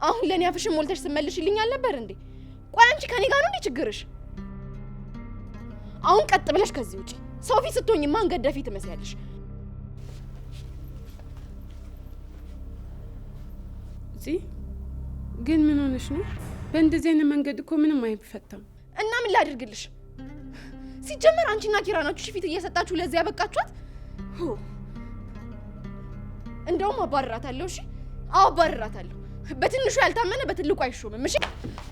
አሁን ለኔ አፍሽን ሞልተሽ ስመልሽልኝ አልነበር እንዴ? ቆይ አንቺ ከኔ ጋር ነው እንዴ ችግርሽ? አሁን ቀጥ ብለሽ ከዚህ ውጪ። ሰው ፊት ስትሆኝማ አንገት ደፊ ትመስያለሽ። ግን ምን ሆነሽ ነው? በእንደዚህ አይነት መንገድ እኮ ምንም አይፈታም። እና ምን ላድርግልሽ? ሲጀመር አንቺና ኪራ ናችሁ ፊት እየሰጣችሁ ለዚህ ያበቃችኋት። እንደውም አባርራታለሁ። እሺ አዎ አባርራታለሁ። በትንሹ ያልታመነ በትልቁ አይሾምም። እሺ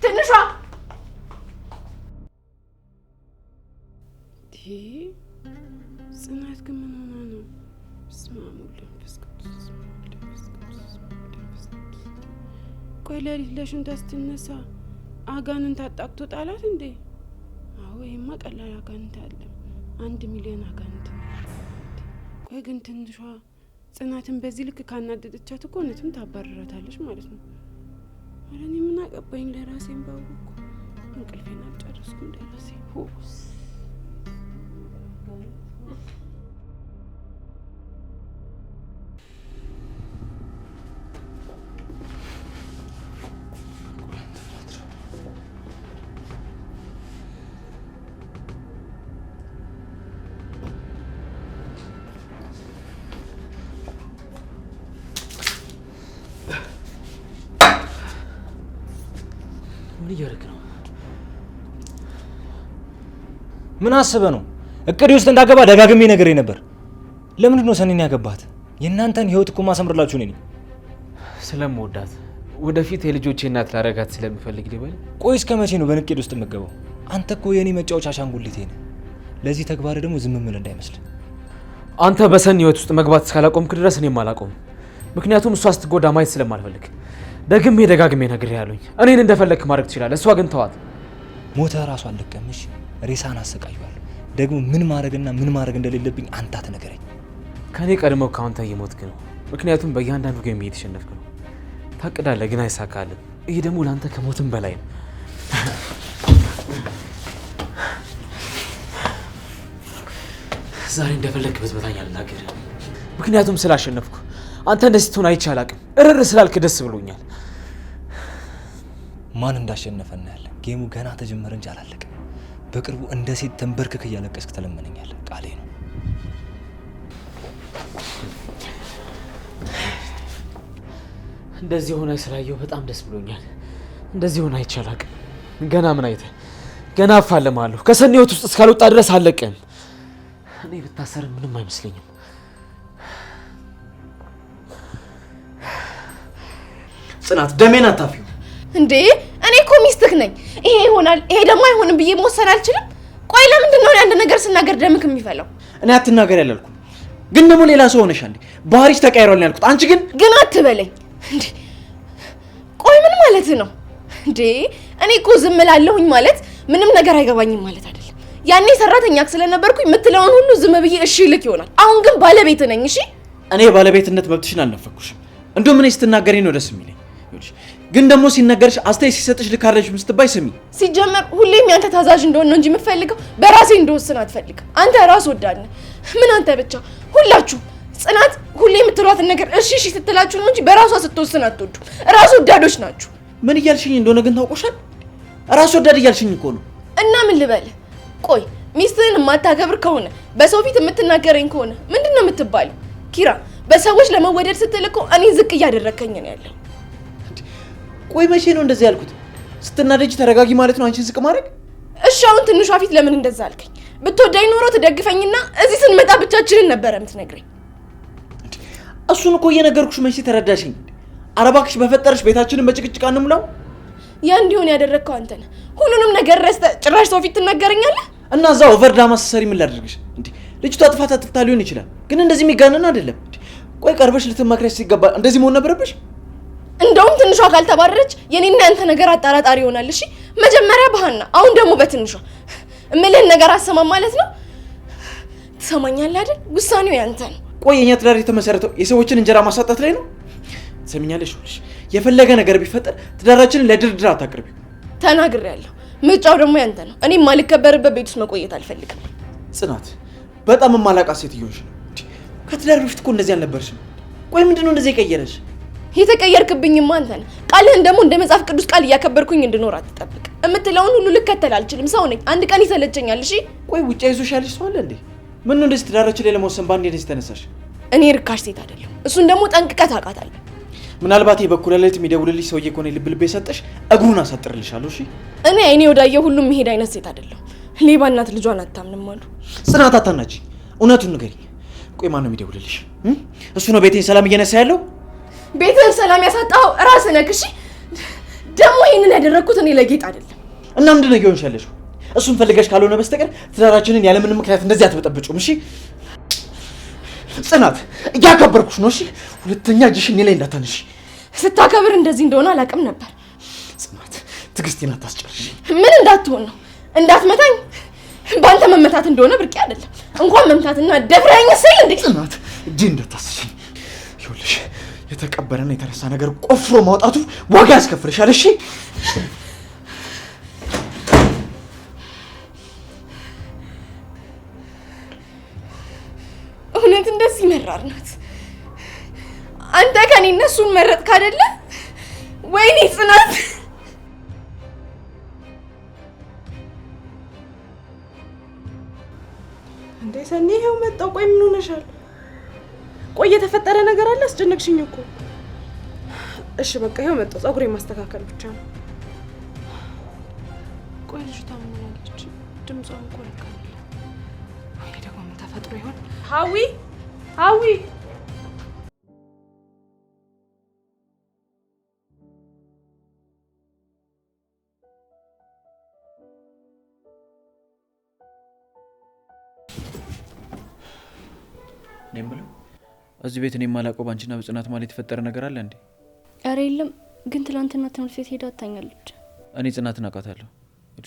ትንሿ ጽናት ግን ምን ሆና ነው? በስመ አብ ወወልድ ወመንፈስ ቅዱስ። ቆይ ለሊት ለሽንት ስትነሳ አጋንንት አጣቅቶ ጣላት እንዴ? አዎ ይሄማ ቀላል አጋንንት አለ። 1 ሚሊዮን አጋንንት። ቆይ ግን ትንሿ ጽናትን በዚህ ልክ ካናደደቻት እኮ እውነትም ታባረራታለች ማለት ነው። ኧረ እኔ ምን አቀባኝ? ለራሴን ባወኩ እንቅልፌን አልጨረስኩም ለራሴ። እያደረክ ነው? ምን አስበህ ነው? እቅዴ ውስጥ እንዳገባ ደጋግሜ ነግሬህ ነበር። ለምንድን ነው ሰኒን ያገባሃት? የእናንተን ህይወት እኮ ማሰምርላችሁ ነኝ። ስለምወዳት ወደፊት የልጆቼ እናት ላረጋት ስለምፈልግ ሊበል። ቆይ እስከ መቼ ነው በንቄድ ውስጥ የምገባው? አንተ እኮ የኔ መጫወቻ አሻንጉሊቴ ነህ። ለዚህ ተግባር ደግሞ ዝም ምን እንዳይመስል። አንተ በሰኒ ህይወት ውስጥ መግባት እስካላቆምክ ድረስ እኔም አላቆምም። ምክንያቱም እሷ ስትጎዳ ማየት ስለማልፈልግ። ደግሜ ደጋግሜ ነግሬሃለሁኝ። እኔን እንደፈለግክ ማድረግ ትችላለህ፣ እሷ ግን ተዋት። ሞተ ራሱ አልለቀምሽ። ሬሳን አሰቃዩዋለሁ። ደግሞ ምን ማድረግና ምን ማድረግ እንደሌለብኝ አንተ አትነገረኝ። ከኔ ቀድሞ ካንተ እየሞትክ ነው። ምክንያቱም በእያንዳንዱ ጌም እየተሸነፍክ ነው። ታቅዳለህ ግን አይሳካልም። ይህ ደግሞ ለአንተ ከሞትም በላይ ነው። ዛሬ እንደፈለግክ ብትመታኝ አልናገርም። ምክንያቱም ስላሸነፍኩ። አንተ እንደዚህ ትሆን አይቼ አላቅም። እርር ስላልክ ደስ ብሎኛል። ማን እንዳሸነፈ እናያለን። ጌሙ ገና ተጀመረ እንጂ አላለቀም። በቅርቡ እንደ ሴት ተንበርክክ እያለቀስክ ተለመነኛለህ። ቃሌ ነው። እንደዚህ ሆነ ስላየው በጣም ደስ ብሎኛል። እንደዚህ ሆነ አይቼ አላቅም። ገና ምን አይተህ? ገና አፋለማለሁ። ከሰኒ ህይወት ውስጥ እስካልወጣ ድረስ አለቅም። እኔ ብታሰር ምንም አይመስለኝም። ጽናት ደሜን አታፊው እንዴ! እኔ እኮ ሚስትህ ነኝ። ይሄ ይሆናል ይሄ ደግሞ አይሆንም ብዬ መወሰን አልችልም? ቆይ ለምንድን ነው አንድ ነገር ስናገር ደምክ የሚፈላው? እኔ አትናገር ያላልኩም፣ ግን ደግሞ ሌላ ሰው ሆነሻል። ባህሪሽ ተቀይሯል ነው ያልኩት። አንቺ ግን አትበለኝ እንዴ! ቆይ ምን ማለት ነው እንዴ? እኔ እኮ ዝም እላለሁኝ ማለት ምንም ነገር አይገባኝም ማለት አይደለም። ያኔ ሰራተኛ ስለነበርኩኝ የምትለውን ሁሉ ዝም ብዬ እሺ ልክ ይሆናል። አሁን ግን ባለቤት ነኝ። እሺ እኔ ባለቤትነት መብትሽን አልነፈኩሽም። እንደውም እኔ ስትናገሪ ነው ደስ የሚለኝ። ግን ደግሞ ሲነገርሽ አስተያየት ሲሰጥሽ ልክ አይደለሽም ስትባይ ስሚ። ሲጀመር ሁሌም ያንተ ታዛዥ እንደሆነ ነው እንጂ የምፈልገው በራሴ እንደወስን አትፈልግም። አንተ ራስ ወዳድ ነህ። ምን አንተ ብቻ ሁላችሁ ጽናት ሁሌ የምትሏትን ነገር እሺ እሺ ስትላችሁ ነው እንጂ በራሷ ስትወስን አትወዱ። ራስ ወዳዶች ናችሁ። ምን እያልሽኝ እንደሆነ ግን ታውቆሻል። ራስ ወዳድ እያልሽኝ እኮ ነው። እና ምን ልበል? ቆይ ሚስትህን የማታከብር ከሆነ በሰው ፊት የምትናገረኝ ከሆነ ምንድን ነው የምትባለው? ኪራ በሰዎች ለመወደድ ስትል እኮ እኔ ዝቅ እያደረከኝ ነው ያለው። ቆይ መቼ ነው እንደዚህ ያልኩት? ስትናደጂ ተረጋጊ ማለት ነው አንቺን ዝቅ ማድረግ? እሺ አሁን ትንሿ ፊት ለምን እንደዛ አልከኝ? ብትወዳኝ ኖሮ ትደግፈኝና እዚህ ስንመጣ ብቻችንን ነበረ የምትነግረኝ። እሱን እኮ እየነገርኩሽ መቼ ተረዳሽኝ? ኧረ እባክሽ በፈጠረሽ ቤታችንን በጭቅጭቅ አንሙላው። ያ እንዲሆን ያደረግከው አንተ ነህ። ሁሉንም ነገር ረስተህ ጭራሽ ሰው ፊት ትናገረኛለህ? እና እዛ ኦቨርዳማ ስትሰሪ ምን ላድርግሽ? እንዴ ልጅቷ ጥፋት አጥፍታ ሊሆን ይችላል፣ ግን እንደዚህ የሚጋነን አይደለም። ቆይ ቀርበሽ ልትመክረሽ ሲገባ እንደዚህ መሆን ነበረብሽ? እንደውም ትንሿ ካልተባረረች የኔና ያንተ ነገር አጣራጣሪ ይሆናል። እሺ መጀመሪያ በሃና አሁን ደግሞ በትንሿ እምልህን ነገር አሰማም ማለት ነው። ትሰማኛለህ አይደል? ውሳኔው ያንተ ነው። ቆይ የኛ ትዳር የተመሰረተው የሰዎችን እንጀራ ማሳጣት ላይ ነው? ትሰሚኛለሽ? ሁልሽ የፈለገ ነገር ቢፈጠር ትዳራችንን ለድርድር አታቅርቢው። ተናግሬያለሁ። ምርጫው ደግሞ ያንተ ነው። እኔ የማልከበርበት ቤት ውስጥ መቆየት አልፈልግም። ጽናት በጣም የማላውቃት ሴትዮሽ ነው። ከትዳር በፊት እኮ እንደዚህ አልነበርሽም። ቆይ ምንድነው እንደዚህ የቀየረሽ? የተቀየርክብኝማ አንተ ነህ። ቃልህን ደግሞ እንደ መጽሐፍ ቅዱስ ቃል እያከበርኩኝ እንድኖር አትጠብቅ። የምትለውን ሁሉ ልከተል አልችልም። ሰው ነኝ። አንድ ቀን ይሰለቸኛል። እሺ ቆይ ውጭ አይዞሽ ያለሽ ሰው አለ እንዴ? ምን ነው እንደዚህ ትዳራችን ላይ ለመወሰን ባንዴ እንደዚህ ተነሳሽ? እኔ ርካሽ ሴት አይደለሁ። እሱን ደግሞ ጠንቅቀህ ታውቃታለህ። ምናልባት የበኩለ ሌሊት የሚደውልልሽ ሰውዬ ከሆነ ልብ ልብ የሰጠሽ እግሩን አሳጥርልሻለሁ። እሺ እኔ አይኔ ወዳየ ሁሉም መሄድ አይነት ሴት አይደለሁ። ሌባ እናት ልጇን አታምንም አሉ። ጽናት አታናጂ፣ እውነቱን ንገሪኝ። ቆይ ማን ነው የሚደውልልሽ? እሱ ነው ቤቴን ሰላም እየነሳ ያለው? ቤትህን ሰላም ያሳጣው ራስህ ነህ። እሺ ደግሞ ይሄንን ያደረኩት እኔ ለጌጥ አይደለም። እና ምንድን ነው እየሆንሽ ያለሽው? እሱን ፈልገሽ ካልሆነ በስተቀር ትዳራችንን ያለምንም ምክንያት እንደዚህ አትበጠብጩም። እሺ ጽናት እያከበርኩሽ ነው። እሺ ሁለተኛ እጅሽ እኔ ላይ እንዳታነሺ። ስታከብር እንደዚህ እንደሆነ አላውቅም ነበር። ጽናት ትዕግስቴን አታስጨርሽ። ምን እንዳትሆን ነው? እንዳትመታኝ። በአንተ መመታት እንደሆነ ብርቄ አይደለም። እንኳን መምታትና ደፍረኝ ስል እንዴ! ጽናት እጄ እንዳታስሽኝ። ይኸውልሽ የተቀበረና የተረሳ ነገር ቆፍሮ ማውጣቱ ዋጋ ያስከፍልሻል። እሺ እውነት እንደዚህ መራር ናት? አንተ ከኔ እነሱን መረጥክ አይደለ? ወይኔ ጽናት! እንዴ ሰኒ ይሄው መጣው። ቆይ ምን ሆነሻል? ቆይ የተፈጠረ ነገር አለ? አስጨነቅሽኝ እኮ። እሺ በቃ ይሄው መጣው። ፀጉሬ ማስተካከል ብቻ ነው። ቆይ ልጅቷ ምን ሆናለች? ድምጿን እኮ ልካለ። ወይ ደግሞ ምን ተፈጥሮ ይሆን? ሀዊ ሀዊ! እኔ የምለው እዚህ ቤት እኔ የማላውቀው ባንቺና በጽናት ማለት የተፈጠረ ነገር አለ እንዴ? ኧረ የለም፣ ግን ትናንትና ትምህርት ቤት ሄዳ አታኛለች። እኔ ጽናትን አውቃታለሁ።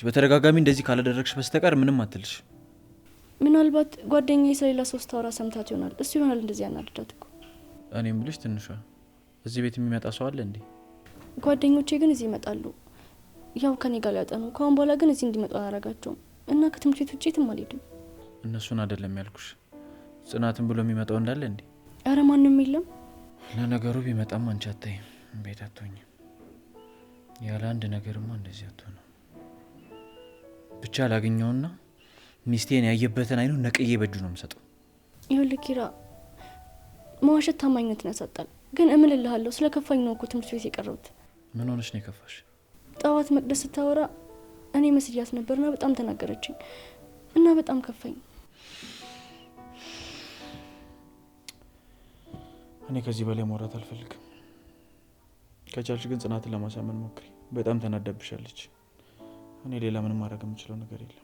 በተደጋጋሚ እንደዚህ ካላደረግሽ በስተቀር ምንም አትልሽ። ምናልባት ጓደኛዬ ስለሌላ ሰው ስታወራ ሰምታት ይሆናል። እሱ ይሆናል እንደዚህ ያናድዳት እኮ። እኔ የምልሽ ትንሿ እዚህ ቤት የሚመጣ ሰው አለ እንዴ? ጓደኞቼ ግን እዚህ ይመጣሉ፣ ያው ከኔ ጋር ሊያጠኑ። ከአሁን በኋላ ግን እዚህ እንዲመጡ አላረጋቸውም እና ከትምህርት ቤት ውጭ የትም አልሄድም። እነሱን አይደለም ያልኩሽ፣ ጽናትን ብሎ የሚመጣው እንዳለ እንዴ? አረ ማንም የለም። ለነገሩ ቢመጣም አንቺ አታይም፣ ቤት አትሆኝም። ያለ አንድ ነገርማ እንደዚህ አትሆንም። ብቻ ላገኘውና ሚስቴን ያየበትን አይኑ ነቅዬ በእጁ ነው የምሰጠው። ይኸውልህ ኪራ፣ መዋሸት ታማኝነትን ያሳጣል። ግን እምልልሃለሁ ስለ ከፋኝ ነው እኮ ትምህርት ቤት የቀረሁት። ምን ሆነሽ ነው የከፋሽ? ጠዋት መቅደስ ስታወራ እኔ መስያት ነበርና በጣም ተናገረችኝ እና በጣም ከፋኝ። እኔ ከዚህ በላይ ማውራት አልፈልግም። ከቻልሽ ግን ጽናትን ለማሳመን ሞክሪ። በጣም ተናዳብሻለች። እኔ ሌላ ምንም ማድረግ የምችለው ነገር የለም።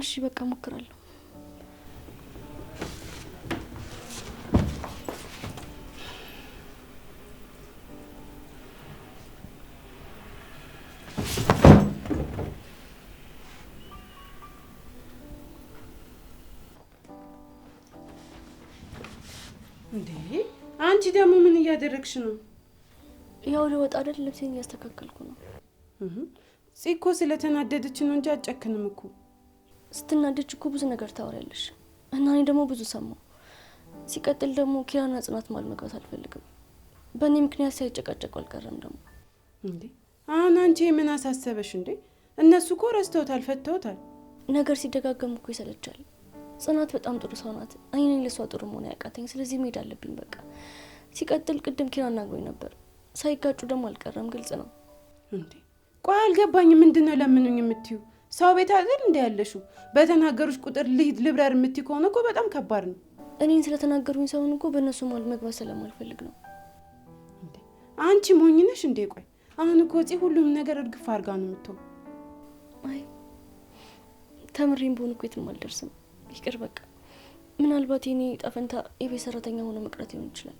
እሺ በቃ ሞክራለሁ። እንዴ አንቺ ደግሞ ምን እያደረግሽ ነው? ያው ልወጣ አይደል? ልብሴን እያስተካከልኩ ነው። ጽኮ ስለተናደደች ነው እንጂ አጨክንም እኮ። ስትናደጅ እኮ ብዙ ነገር ታወሪያለሽ እና እኔ ደግሞ ብዙ ሰማሁ። ሲቀጥል ደግሞ ኪራና ጽናት ማል መግባት አልፈልግም። በእኔ ምክንያት ሳይጨቃጨቁ አልቀረም ደግሞ። እንዴ አሁን አንቺ ምን አሳሰበሽ እንዴ? እነሱ እኮ ረስተውታል፣ ፈተውታል። ነገር ሲደጋገም እኮ ይሰለቻል። ጽናት በጣም ጥሩ ሰው ናት። እኔ ለሷ ጥሩ መሆን ያቃተኝ፣ ስለዚህ መሄድ አለብኝ በቃ። ሲቀጥል ቅድም ኪራ አናግሮኝ ነበር። ሳይጋጩ ደግሞ አልቀረም፣ ግልጽ ነው። እንዴ ቆይ አልገባኝ። ምንድነው ለምኑኝ የምትዩ? ሰው ቤት አይደል እንደ ያለሽው? በተናገሩሽ ቁጥር ልሂድ ልብረር የምትይ ከሆነ እኮ በጣም ከባድ ነው። እኔን ስለተናገሩኝ ሳይሆን እኮ በእነሱ ማል መግባት ስለማልፈልግ ነው። እንዴ አንቺ ሞኝ ነሽ እንዴ? ቆይ አሁን እኮ ጽ ሁሉም ነገር እርግፍ አድርጋ ነው የምትው። አይ ተምሬም በሆነ እኮ የትም አልደርስም። ይቅር በቃ። ምናልባት የኔ ጠፈንታ የቤት ሰራተኛ ሆነ መቅረት ሊሆን ይችላል።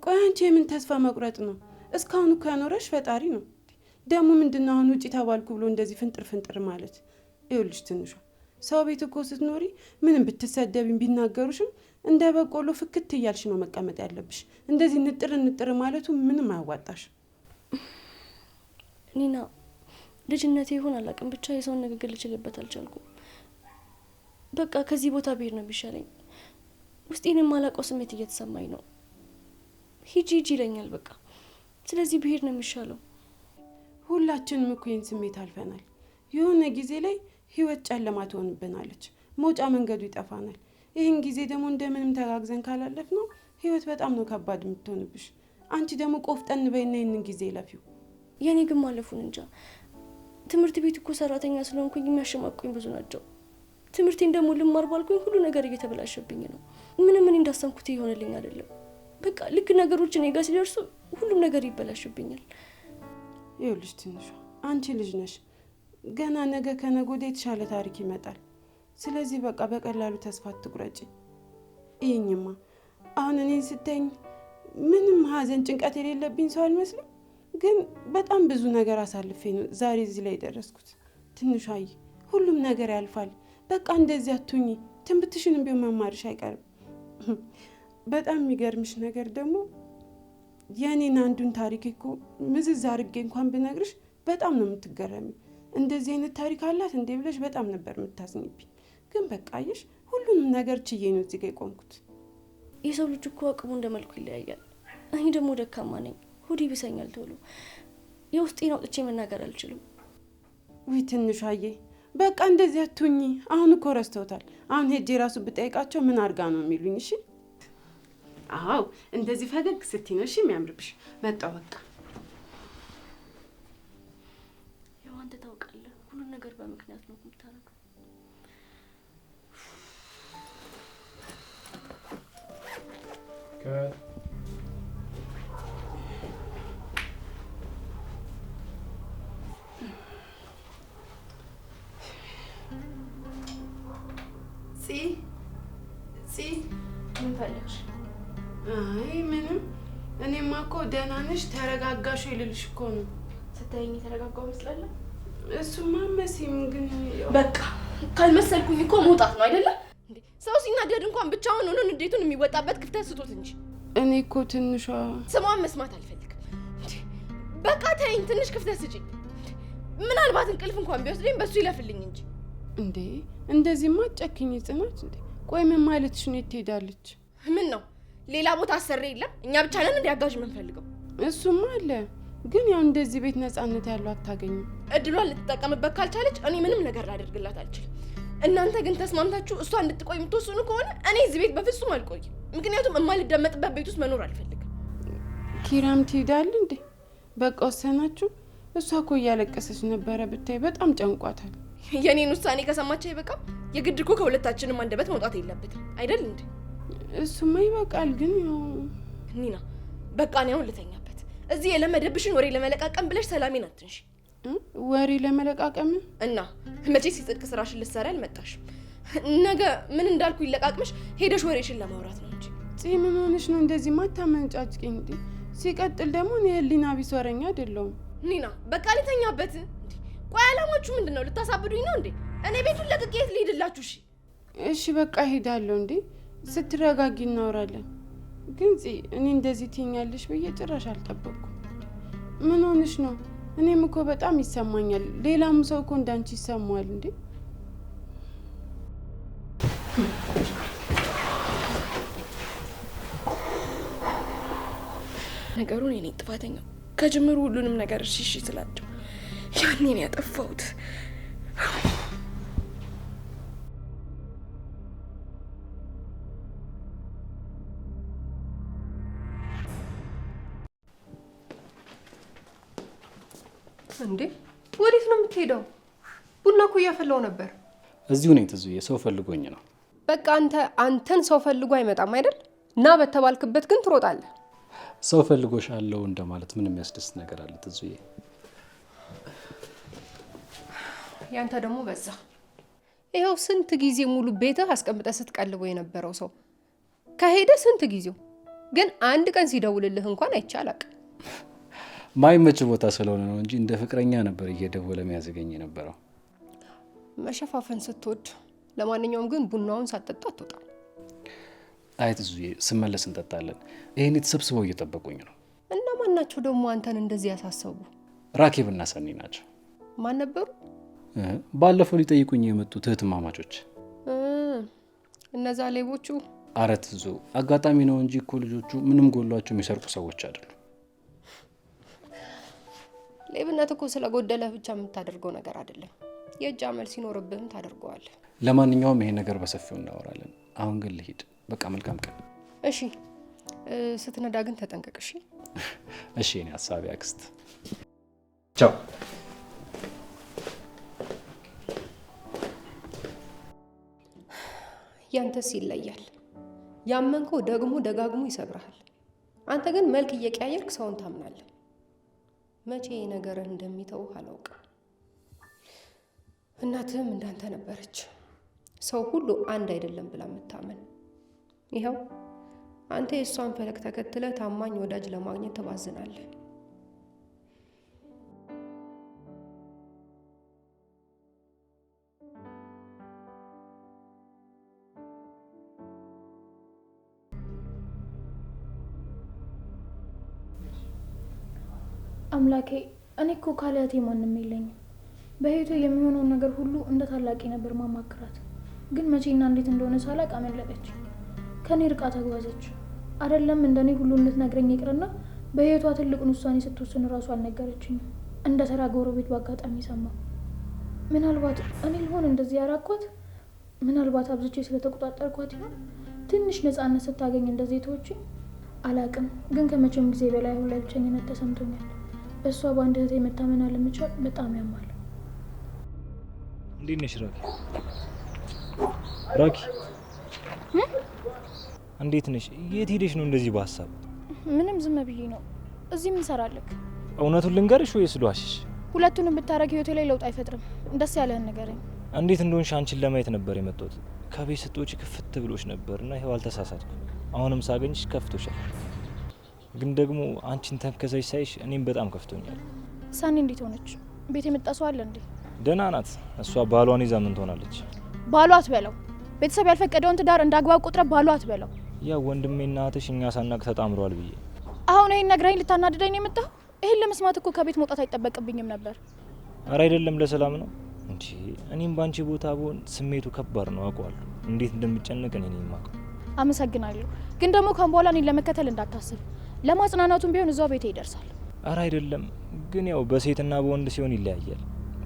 ቆይ አንቺ የምን ተስፋ መቁረጥ ነው? እስካሁን እኮ ያኖረሽ ፈጣሪ ነው። ደግሞ ምንድነው አሁን ውጪ ተባልኩ ብሎ እንደዚህ ፍንጥር ፍንጥር ማለት? ይኸውልሽ ትንሿ፣ ሰው ቤት እኮ ስትኖሪ ምንም ብትሰደቢም ቢናገሩሽም እንደ በቆሎ ፍክት እያልሽ ነው መቀመጥ ያለብሽ። እንደዚህ ንጥር ንጥር ማለቱ ምንም አያዋጣሽ። ኒና፣ ልጅነቴ ይሆን አላውቅም፣ ብቻ የሰውን ንግግር ልችልበት አልቻልኩም። በቃ ከዚህ ቦታ ብሄድ ነው የሚሻለኝ። ውስጤን የማላውቀው ስሜት እየተሰማኝ ነው። ሂጂ ሂጂ ይለኛል በቃ። ስለዚህ ብሄድ ነው የሚሻለው። ሁላችንም እኮ ይህን ስሜት አልፈናል። የሆነ ጊዜ ላይ ህይወት ጨለማ ትሆንብናለች፣ መውጫ መንገዱ ይጠፋናል። ይህን ጊዜ ደግሞ እንደምንም ተጋግዘን ካላለፍ ነው ህይወት በጣም ነው ከባድ የምትሆንብሽ። አንቺ ደግሞ ቆፍጠን በይና ይህንን ጊዜ ለፊው። የኔ ግን ማለፉን እንጃ። ትምህርት ቤት እኮ ሰራተኛ ስለሆንኩኝ የሚያሸማቁኝ ብዙ ናቸው። ትምህርቴን ደግሞ ልማር ባልኩኝ ሁሉ ነገር እየተበላሸብኝ ነው። ምንም እኔ እንዳሰብኩት ይሆንልኝ አይደለም። በቃ ልክ ነገሮች እኔ ጋር ሲደርሱ ሁሉም ነገር ይበላሽብኛል። ይኸውልሽ ትንሿ፣ አንቺ ልጅ ነሽ። ገና ነገ ከነገ ወዲያ የተሻለ ታሪክ ይመጣል። ስለዚህ በቃ በቀላሉ ተስፋ አትቁረጪ። ይህኝማ አሁን እኔን ስተኝ ምንም ሀዘን ጭንቀት የሌለብኝ ሰው አልመስልም፣ ግን በጣም ብዙ ነገር አሳልፌ ነው ዛሬ እዚህ ላይ የደረስኩት። ትንሿዬ፣ ሁሉም ነገር ያልፋል። በቃ እንደዚህ አትሁኚ። ትምህርትሽንም ቢሆን መማርሽ አይቀርም። በጣም የሚገርምሽ ነገር ደግሞ የኔን አንዱን ታሪክ እኮ ምዝዝ አድርጌ እንኳን ብነግርሽ በጣም ነው የምትገረሚ። እንደዚህ አይነት ታሪክ አላት እንዴ ብለሽ በጣም ነበር የምታዝኝብኝ። ግን በቃ አየሽ፣ ሁሉንም ነገር ችዬ ነው እዚህ ጋር የቆምኩት። የሰው ልጅ እኮ አቅሙ እንደ መልኩ ይለያያል። እኔ ደግሞ ደካማ ነኝ፣ ሆድ ይብሰኛል ቶሎ። የውስጤን አውጥቼ መናገር አልችልም። ውይ ትንሿዬ፣ በቃ እንደዚህ አትሁኚ። አሁን እኮ ረስተውታል። አሁን ሄጄ ራሱ ብጠይቃቸው ምን አድርጋ ነው የሚሉኝ? እሺ አዎ፣ እንደዚህ ፈገግ ስትይ ነው እሺ የሚያምርብሽ። መጣሁ በቃ። ያው አንተ ታውቃለህ ሁሉን ነገር ምክንያት ነው የምታረገው። ምን ፈለግሽ? አይ ምንም። እኔማ እኮ ደህና ነሽ ተረጋጋሽ ይልልሽ እኮ ነው። ስታይኝ የተረጋጋው መስላለሁ? እሱማ መሲም ግን በቃ ካልመሰልኩኝ እኮ መውጣት ነው አይደለ እንዴ? ሰው ሲናደድ እንኳን ብቻውን ሆኖ ንዴቱን የሚወጣበት ክፍተት ስጡት እንጂ። እኔ እኮ ትንሿ ስሟን መስማት አልፈልግም። በቃ ተይኝ፣ ትንሽ ክፍተት ስጪኝ። ምናልባት እንቅልፍ እንኳን ቢወስደኝ በሱ ይለፍልኝ እንጂ። እንዴ እንደዚህማ ጨክኝ ጽናት። እንዴ ቆይ ምን ማለትሽ ነው? የት ሄዳለች? ምን ነው ሌላ ቦታ አሰሬ የለም? እኛ ብቻ ነን እንዲያጋዥ የምንፈልገው። እሱማ አለ፣ ግን ያው እንደዚህ ቤት ነፃነት ያለው አታገኝም። እድሏን ልትጠቀምበት ካልቻለች እኔ ምንም ነገር ላደርግላት አልችልም። እናንተ ግን ተስማምታችሁ እሷ እንድትቆይ የምትወስኑ ከሆነ እኔ እዚህ ቤት በፍጹም አልቆይም። ምክንያቱም የማልደመጥበት ቤት ውስጥ መኖር አልፈልግም። ኪራም ትሄዳል እንዴ? በቃ ወሰናችሁ? እሷ እኮ እያለቀሰች ነበረ ብታይ፣ በጣም ጨንቋታል። የኔን ውሳኔ ከሰማች አይበቃም? የግድ እኮ ከሁለታችንም አንደበት መውጣት የለበትም አይደል እንዴ? እሱማ ይበቃል። ግን ያው ኒና በቃ ነው አሁን ልተኛበት። እዚህ የለመደብሽን ወሬ ለመለቃቀም ብለሽ ሰላሜን አትንሽ። ወሬ ለመለቃቀም እና መቼስ የጽድቅ ስራሽን ልትሰሪ አልመጣሽም። ነገ ምን እንዳልኩ ይለቃቅምሽ ሄደሽ ወሬሽን ለማውራት ነው እንጂ። ምን ሆነሽ ነው እንደዚህ ማታመንጫጭኝ እንዴ? ሲቀጥል ደግሞ እኔ ህሊና ቢስ ወሬኛ አይደለሁም። ኒና በቃ ልተኛበት። ቆይ አላማችሁ ምንድነው? ልታሳብዱኝ ነው እንዴ? እኔ ቤቱን ለቅቄ የት ልሄድላችሁ? እሺ በቃ ሄዳለሁ እንዴ። ስትረጋጊ እናወራለን። ግን እኔ እንደዚህ ትኛለሽ ብዬ ጭራሽ አልጠበቅኩም። ምን ሆነሽ ነው? እኔም እኮ በጣም ይሰማኛል። ሌላም ሰው እኮ እንዳንቺ ይሰማዋል እንዴ። ነገሩን እኔ ጥፋተኛው ከጅምሩ ሁሉንም ነገር እሺ ስላቸው ያኔ ነው ያጠፋሁት። እንዴ ወዴት ነው የምትሄደው? ቡና እኮ እያፈላው ነበር። እዚሁ ነኝ ትዙዬ፣ ሰው ፈልጎኝ ነው። በቃ አንተን ሰው ፈልጎ አይመጣም አይደል? እና በተባልክበት ግን ትሮጣለህ። ሰው ፈልጎሽ አለው እንደማለት ምን የሚያስደስት ነገር አለ ትዙዬ? ያንተ ደግሞ በዛ። ይኸው ስንት ጊዜ ሙሉ ቤትህ አስቀምጠህ ስትቀልበው የነበረው ሰው ከሄደ ስንት ጊዜው። ግን አንድ ቀን ሲደውልልህ እንኳን አይቻላቅ። ማይመች ቦታ ስለሆነ ነው እንጂ እንደ ፍቅረኛ ነበር እየደወለ የሚያዘገኝ የነበረው። መሸፋፈን ስትወድ። ለማንኛውም ግን ቡናውን ሳትጠጣ አትወጣም። አይ ትዙዬ፣ ስመለስ እንጠጣለን። ይሄኔ ተሰብስበው እየጠበቁኝ ነው። እነማን ናቸው ደግሞ አንተን እንደዚህ ያሳሰቡ? ራኬብና ሰኒ ናቸው። ማን ነበሩ? ባለፈው ሊጠይቁኝ የመጡት እህትማማቾች። እነዛ ሌቦቹ? አረ ትዙ፣ አጋጣሚ ነው እንጂ እኮ ልጆቹ ምንም ጎሏቸው የሚሰርቁ ሰዎች አይደሉም። ሌብነት እኮ ስለጎደለህ ብቻ የምታደርገው ነገር አይደለም። የእጅ አመል ሲኖርብህም ታደርገዋለህ። ለማንኛውም ይሄን ነገር በሰፊው እናወራለን። አሁን ግን ልሂድ። በቃ መልካም ቀን። እሺ፣ ስትነዳ ግን ተጠንቀቅ። እሺ? እሺ እኔ ሀሳቢ አክስት። ቻው። ያንተስ ይለያል። ያመንከው ደግሞ ደጋግሞ ይሰብርሃል። አንተ ግን መልክ እየቀያየርክ ሰውን ታምናለህ። መቼ ነገርህ እንደሚተው አላውቅም። እናትህም እንዳንተ ነበረች፣ ሰው ሁሉ አንድ አይደለም ብላ የምታምን። ይኸው አንተ የእሷን ፈለግ ተከትለ ታማኝ ወዳጅ ለማግኘት ተባዝናለህ። አምላኬ፣ እኔ እኮ ካለ እህቴ ማንም የለኝም። በህይወቷ የሚሆነውን ነገር ሁሉ እንደ ታላቂ ነበር ማማክራት። ግን መቼና እንዴት እንደሆነ ሳላቅ አመለጠች። ከኔ ርቃ ተጓዘች። አይደለም እንደኔ ሁሉ እንድትነግረኝ ይቅርና በህይወቷ ትልቁን ውሳኔ ስትወስን እራሱ አልነገረችኝም። እንደ ተራ ጎረቤት በአጋጣሚ ሰማሁ። ምናልባት እኔ ልሆን እንደዚህ ያራኳት? ምናልባት አብዝቼ ስለተቆጣጠርኳት ይሆን? ትንሽ ነፃነት ስታገኝ እንደዚህ ተወችኝ? አላቅም። ግን ከመቼም ጊዜ በላይ አሁን ላይ ብቸኝነት ተሰምቶኛል። በእሷ በአንድ እህቴ መታመን አለመቻል በጣም ያማል። እንዴት ነሽ ራኪ? ራኪ እንዴት ነሽ? የት ሄደሽ ነው እንደዚህ በሀሳብ? ምንም ዝም ብዬ ነው። እዚህ ምን ሰራለክ? እውነቱን ልንገርሽ ወይስ ልዋሽሽ? ሁለቱንም ብታረግ ህይወቴ ላይ ለውጥ አይፈጥርም። ደስ ያለህን ንገረኝ። እንዴት እንደሆንሽ አንቺን ለማየት ነበር የመጣሁት። ከቤት ስትወጪ ክፍት ብሎሽ ነበርና ይኸው አልተሳሳትኩ። አሁንም ሳገኝሽ ከፍቶሻል። ግን ደግሞ አንቺን ተከዘሽ ሳይሽ እኔም በጣም ከፍቶኛል። ሳኒ እንዴት ሆነች? ቤት የመጣ ሰው አለ እንዴ? ደህና ናት። እሷ ባሏን ይዛ ምን ትሆናለች? ባሏ አትበለው። ቤተሰብ ያልፈቀደውን ትዳር እንዳግባብ ቁጥረ ባሏ አትበለው። ያ ወንድሜና እህትሽ እኛ ሳናቅ ተጣምረዋል ብዬ አሁን ይሄን ነግራኝ ልታናድደኝ ነው የመጣው? ይሄን ለመስማት እኮ ከቤት መውጣት አይጠበቅብኝም ነበር። አረ አይደለም ለሰላም ነው እንጂ እኔም ባንቺ ቦታ ብሆን ስሜቱ ከባድ ነው አውቀዋለሁ። እንዴት እንደምጨነቅ እኔ ነኝ የማውቀው። አመሰግናለሁ። ግን ደግሞ ካሁን በኋላ እኔን ለመከተል እንዳታስብ። ለማጽናናቱም ቢሆን እዛው ቤቴ ይደርሳል። አረ አይደለም ግን ያው በሴትና በወንድ ሲሆን ይለያያል።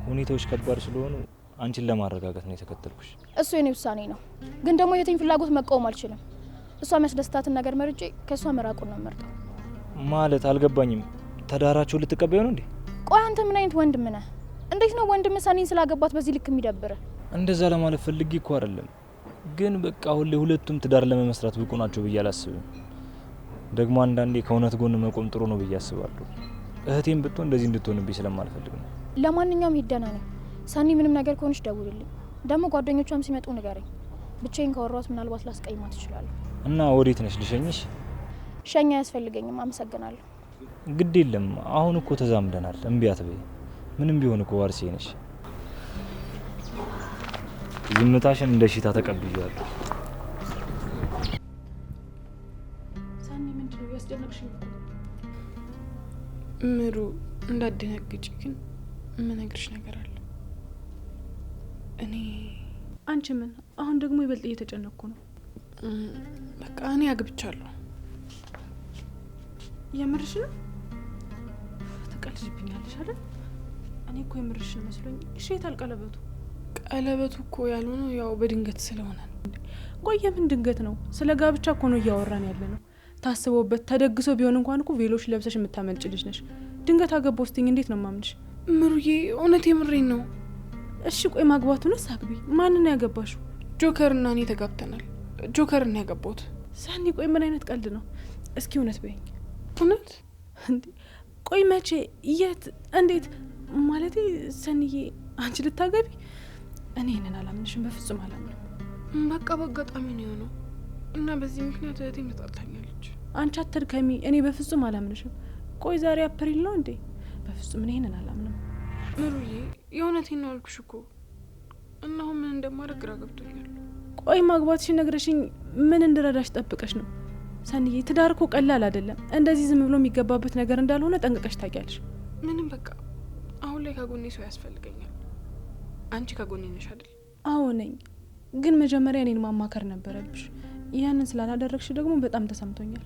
ሁኔታዎች ከባድ ስለሆኑ አንቺን ለማረጋጋት ነው የተከተልኩሽ። እሱ የኔ ውሳኔ ነው። ግን ደግሞ የቴን ፍላጎት መቃወም አልችልም። እሷ የሚያስደስታትን ነገር መርጬ ከእሷ መራቁን ነው መርጠው። ማለት አልገባኝም። ተዳራችሁ ልትቀበዩ ነው እንዴ? ቆይ አንተ ምን አይነት ወንድም ነህ? እንዴት ነው ወንድም ሰኒን ስላገባት በዚህ ልክ የሚደብረ? እንደዛ ለማለት ፈልጌ እኮ አይደለም። ግን በቃ ሁሌ ሁለቱም ትዳር ለመመስራት ብቁ ናቸው ብዬ አላስብም። ደግሞ አንዳንዴ ከእውነት ጎን መቆም ጥሩ ነው ብዬ አስባለሁ። እህቴም ብትሆን እንደዚህ እንድትሆንብኝ ስለማልፈልግ ነው። ለማንኛውም ሂድ፣ ደህና ነኝ። ሰኒ ምንም ነገር ከሆነች ደውልልኝ። ደግሞ ጓደኞቿም ሲመጡ ንገረኝ። ብቻዬን ካወራኋት ምናልባት ላስቀይማት እችላለሁ። እና ወዴት ነሽ? ልሸኝሽ? ሸኛ አያስፈልገኝም። አመሰግናለሁ። ግድ የለም አሁን እኮ ተዛምደናል። እምቢ አትበይ። ምንም ቢሆን እኮ ዋርሴ ነሽ። ዝምታሽን እንደ ሽታ ተቀብያለሁ። ሳኒ ምንድነው ያስደነቅሽኝ? ምሩ እንዳደነግጭ ግን የምነግርሽ ነገር አለ። እኔ አንቺ ምን? አሁን ደግሞ ይበልጥ እየተጨነቅኩ ነው። በቃ እኔ አግብቻለሁ። የምርሽ ነው? ትቀልጅብኛለሽ አይደል? እኔ እኮ የምርሽ መስሎኝ። እሺ የታል ቀለበቱ? ቀለበቱ እኮ ያልሆነው ያው በድንገት ስለሆነ ነው። ቆየ ምን ድንገት ነው? ስለ ጋብቻ እኮ ነው እያወራን ያለ ነው። ታስቦበት ተደግሶ ቢሆን እንኳን እኮ ቬሎሽ ለብሰሽ የምታመልጭ ልጅ ነሽ። ድንገት አገባው ስትኝ እንዴት ነው ማምንሽ? ምሩዬ እውነት የምሬን ነው። እሺ ቆይ ማግባቱንስ አግቢ። ማንን ያገባሽው? ጆከር እና እኔ ተጋብተናል። ጆከር እና ያገባሁት። ሳኒ ቆይ ምን አይነት ቀልድ ነው? እስኪ እውነት በይኝ። እውነት እንዴ? ቆይ መቼ? የት? እንዴት? ማለቴ ሰኒዬ አንቺ ልታገቢ? እኔ ይህንን አላምንሽም፣ በፍጹም አላምንም። በቃ በአጋጣሚ ነው የሆነው እና በዚህ ምክንያት እህቴም ተጣልታኛለች። አንቺ አትድከሚ። እኔ በፍጹም አላምንሽም። ቆይ ዛሬ አፕሪል ነው እንዴ? በፍጹም እኔ ይህንን አላምንም። ምሩዬ የእውነቴን ነው አልኩሽ እኮ እና አሁን ምን እንደማደርግ ግራ ገብቶኛል። ቆይ ማግባትሽን ነግረሽኝ ምን እንድረዳሽ ጠብቀሽ ነው? ሰኒዬ ትዳር እኮ ቀላል አይደለም። እንደዚህ ዝም ብሎ የሚገባበት ነገር እንዳልሆነ ጠንቅቀሽ ታውቂያለሽ። ምንም በቃ አሁን ላይ ከጎኔ ሰው ያስፈልገኛል። አንቺ ከጎኔ ነሽ አይደል? አዎ ነኝ፣ ግን መጀመሪያ እኔን ማማከር ነበረብሽ። ያንን ስላላደረግሽ ደግሞ በጣም ተሰምቶኛል።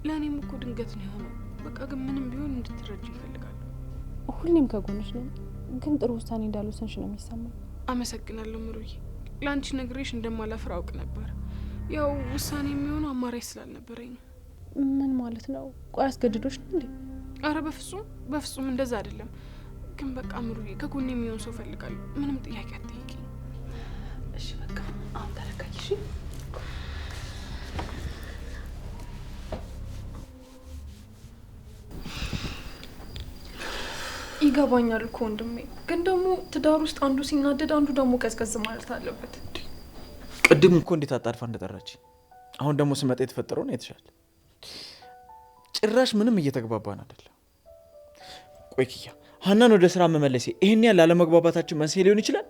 ለእኔም እኮ ድንገት ነው የሆነው። በቃ ግን ምንም ቢሆን እንድትረጅ ይፈልጋሉ። ሁሌም ከጎንሽ ነኝ፣ ግን ጥሩ ውሳኔ እንዳልወሰንሽ ነው የሚሰማኝ። አመሰግናለሁ ምሩዬ። ለአንቺ ነግሬሽ እንደማላፍር አውቅ ነበር። ያው ውሳኔ የሚሆነው አማራጭ ስላልነበረኝ ነው። ምን ማለት ነው? ቆይ አስገድዶሽ ነው እንዴ? አረ በፍጹም በፍጹም እንደዛ አይደለም። ግን በቃ ምሩዬ ከጎኔ የሚሆን ሰው ፈልጋለሁ። ምንም ጥያቄ አትጠይቂኝ። እሺ በቃ አሁን ተረጋጊ። እሺ ይገባኛል እኮ ወንድሜ፣ ግን ደግሞ ትዳር ውስጥ አንዱ ሲናደድ አንዱ ደግሞ ቀዝቀዝ ማለት አለበት። ቅድም እኮ እንዴት አጣድፋ እንደጠራች፣ አሁን ደግሞ ስመጣ የተፈጠረውን አይተሻል። ጭራሽ ምንም እየተግባባን አይደለም። ቆይ ኪያ፣ ሀናን ወደ ስራ መመለሴ ይሄን ያህል ላለመግባባታችን መንስኤ ሊሆን ይችላል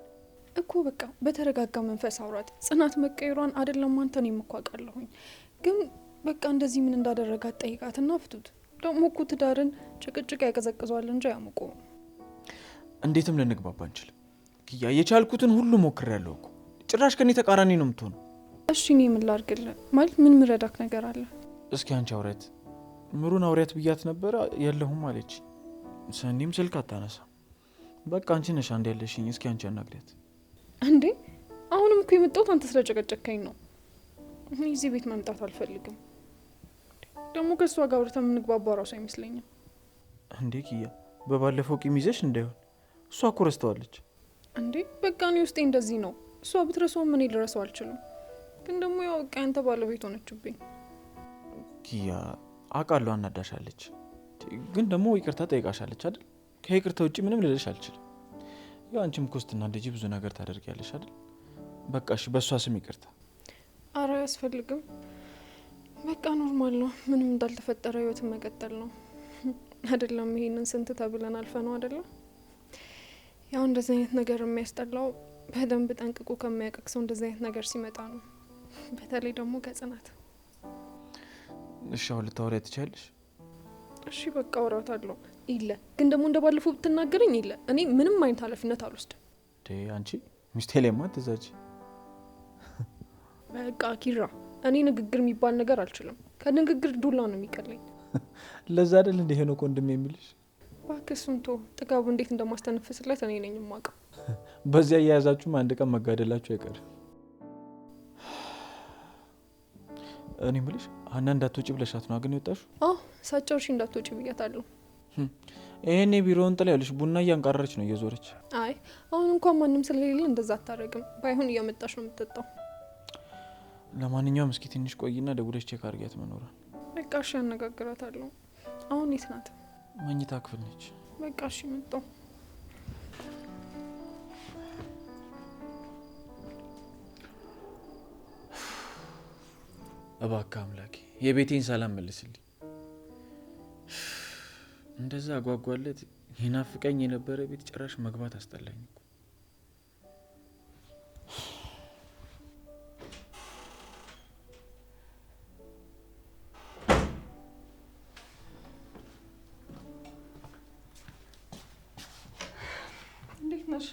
እኮ። በቃ በተረጋጋ መንፈስ አውራት። ጽናት መቀየሯን አይደለም አንተ እኔም እኮ አውቃለሁኝ። ግን በቃ እንደዚህ ምን እንዳደረጋት ጠይቃትና ፍቱት። ደግሞ እኮ ትዳርን ጭቅጭቅ ያቀዘቅዟል እንጂ አያሙቁም። እንዴትም ልንግባባ አንችልም ኪያ። የቻልኩትን ሁሉ ሞክሬያለሁ እኮ። ጭራሽ ከኔ ተቃራኒ ነው የምትሆነው። እሺ እኔ ምን ላድርግልህ? ማለት ምን ምረዳክ ነገር አለ? እስኪ አንቺ አውሪያት። ምሩን አውሪያት ብያት ነበረ፣ የለሁም አለች። ሰኒም ስልክ አታነሳ። በቃ አንቺ ነሽ አንድ ያለሽኝ። እስኪ አንቺ አናግሪያት። እንዴ አሁንም እኮ የመጣሁት አንተ ስለጨቀጨከኝ ነው። እኔ እዚህ ቤት መምጣት አልፈልግም። ደግሞ ከእሷ ጋር አውርተን የምንግባባ ራሱ አይመስለኝም። እንዴ ኪያ፣ በባለፈው ቂም ይዘሽ እንዳይሆን። እሷ እኮ ረስተዋለች። እንዴ በቃ እኔ ውስጤ እንደዚህ ነው። እሷ ብትረሳው ምን ልረሳው አልችልም። ግን ደግሞ ያው በቃ ያንተ ባለቤት ሆነችብኝ። ኪያ አውቃለሁ አናዳሻለች፣ ግን ደግሞ ይቅርታ ጠይቃሻለች አይደል? ከይቅርታ ውጭ ምንም ልልሽ አልችልም። ያው አንቺም እኮ ስትናደጂ ብዙ ነገር ታደርጊያለሽ አይደል? በቃ እሺ በእሷ ስም ይቅርታ። አረ አያስፈልግም። በቃ ኖርማል ነው። ምንም እንዳልተፈጠረ ህይወትን መቀጠል ነው አይደለም? ይሄንን ስንት ተብለን አልፈ ነው አይደለም? ያው እንደዚህ አይነት ነገር የሚያስጠላው በደንብ ጠንቅቆ ከሚያውቅ ሰው እንደዚህ አይነት ነገር ሲመጣ ነው። በተለይ ደግሞ ከጽናት። እሺ አሁን ልታወሪያ ትችያለሽ? እሺ በቃ አውራታለሁ። ይለ ግን ደግሞ እንደባለፈው ብትናገረኝ ይለ እኔ ምንም አይነት ኃላፊነት አልወስድም። አንቺ ሚስቴ ላይ ማትዛች። በቃ ኪራ እኔ ንግግር የሚባል ነገር አልችልም። ከንግግር ዱላ ነው የሚቀለኝ። ለዛ አይደል እንደ ሄኖክ ወንድም የሚልሽ? እባክህ እሱን ተው። ጥጋቡ እንዴት እንደማስተነፍስለት እኔ ነኝ የማውቀው። በዚያ እያያዛችሁም አንድ ቀን መጋደላችሁ አይቀርም። እኔ የምልሽ ሀና እንዳትወጪ ብለሻት ነው ግን የወጣሽው? አዎ ሳጫውሽ እንዳትወጪ ብያታለሁ። ይሄኔ ቢሮውን ጥላ ያለሽ ቡና እያንቃረረች ነው እየዞረች። አይ አሁን እንኳን ማንም ስለሌለ እንደዛ አታረግም። ባይሆን እያመጣሽ ነው የምትጠጣው። ለማንኛውም እስኪ ትንሽ ቆይና ደውለሽ ቼክ አድርጊያት መኖሯል። በቃ እሺ አነጋግራታለሁ። አሁን የት ናት? መኝታ ክፍል ነች። በቃ እሺ መጣሁ። እባክህ አምላኬ የቤቴን ሰላም መልስልኝ። እንደዛ አጓጓለት ይናፍቀኝ የነበረ ቤት ጭራሽ መግባት አስጠላኝ እኮ። እንዴት ነሽ?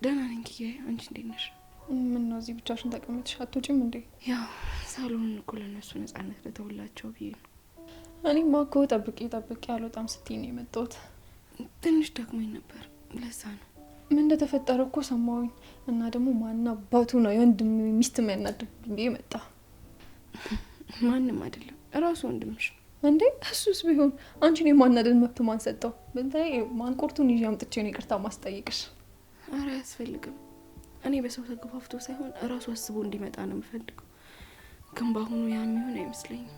ደህና ነኝ ኪያ። አንቺ እንዴት ነሽ? ምን ነው እዚህ ብቻሽን ተቀምጥሽ አትወጪም እንዴ? ያው ሳሎን እኮ ለነሱ ነጻነት ለተውላቸው ብዬ ነው። እኔማ እኮ ጠብቄ አልወጣም ስትይ ነው የመጣሁት። ትንሽ ደክሞኝ ነበር ለዛ ነው። ምን እንደተፈጠረ እኮ ሰማሁኝ እና ደግሞ ማን አባቱ ነው የወንድም ሚስት የሚያናድድ ብዬ መጣ። ማንም አይደለም እራሱ ወንድምሽ። እንዴ እሱስ ቢሆን አንቺን የማናደድ መብት ማን ሰጠው? በእንታይ ማንቆርቱን ይዤ አምጥቼ ነው ይቅርታ ማስጠይቅሽ። አረ አያስፈልግም። እኔ በሰው ተገፋፍቶ ሳይሆን እራሱ አስቦ እንዲመጣ ነው የምፈልገው። ግን በአሁኑ ያ የሚሆን አይመስለኝም።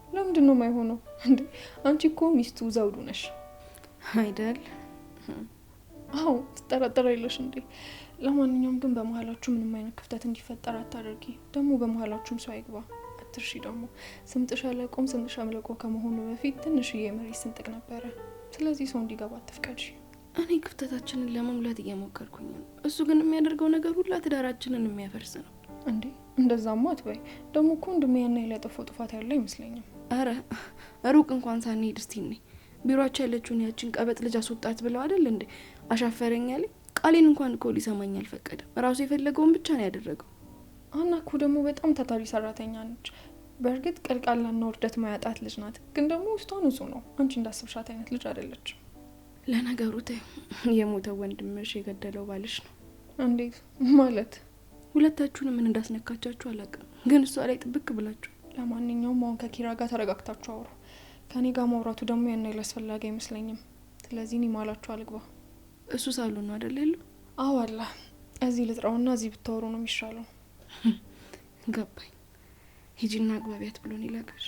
ለምንድን ነው የማይሆነው? እንዴ አንቺ እኮ ሚስቱ ዘውዱ ነሽ አይደል? አዎ ትጠራጠር የለሽ እንዴ? ለማንኛውም ግን በመሀላችሁ ምንም አይነት ክፍተት እንዲፈጠር አታደርጊ። ደግሞ በመሀላችሁም ሰው አይግባ። አትርሺ ደግሞ ስምጥሽ አለቆም ስምጥሽ አምለቆ ከመሆኑ በፊት ትንሽዬ መሬት ስንጥቅ ነበረ። ስለዚህ ሰው እንዲገባ አትፍቀጂ። እኔ ክፍተታችንን ለመሙላት እየሞከርኩኝ ነው። እሱ ግን የሚያደርገው ነገር ሁላ ትዳራችንን የሚያፈርስ ነው። እንዴ እንደዛማ አትበይ። ደግሞ እኮ እንደሚያና ያጠፋው ጥፋት ያለ አይመስለኝም። አረ ሩቅ እንኳን ሳንሄድ እስቲ ነኝ ቢሮአቸው ያለችውን ያችን ቀበጥ ልጅ አስወጣት ብለው አይደል እንዴ አሻፈረኝ አለኝ። ቃሌን እንኳን እኮ ሊሰማኝ አልፈቀደም። ራሱ የፈለገውን ብቻ ነው ያደረገው። አና እኮ ደግሞ በጣም ታታሪ ሰራተኛ ነች። በእርግጥ ቀልቃላና ውርደት ማያጣት ልጅ ናት። ግን ደግሞ ውስጧ ንጹህ ነው። አንቺ እንዳስብሻት አይነት ልጅ አይደለችም። ለነገሩ የሞተው ወንድምሽ የገደለው ባልሽ ነው። እንዴት ማለት? ሁለታችሁንም ምን እንዳስነካቻችሁ አላውቅም፣ ግን እሷ ላይ ጥብቅ ብላችሁ። ለማንኛውም አሁን ከኪራ ጋር ተረጋግታችሁ አውሩ። ከኔ ጋር ማውራቱ ደግሞ ያን ያህል አስፈላጊ አይመስለኝም። ስለዚህ እኔ ማላችሁ አልግባ። እሱ ሳሎን ነው አይደል ያለው? አዎ አለ። እዚህ ልጥራውና እዚህ ብታወሩ ነው የሚሻለው። ገባኝ። ሂጂና አግባቢያት ብሎን ይላካሽ።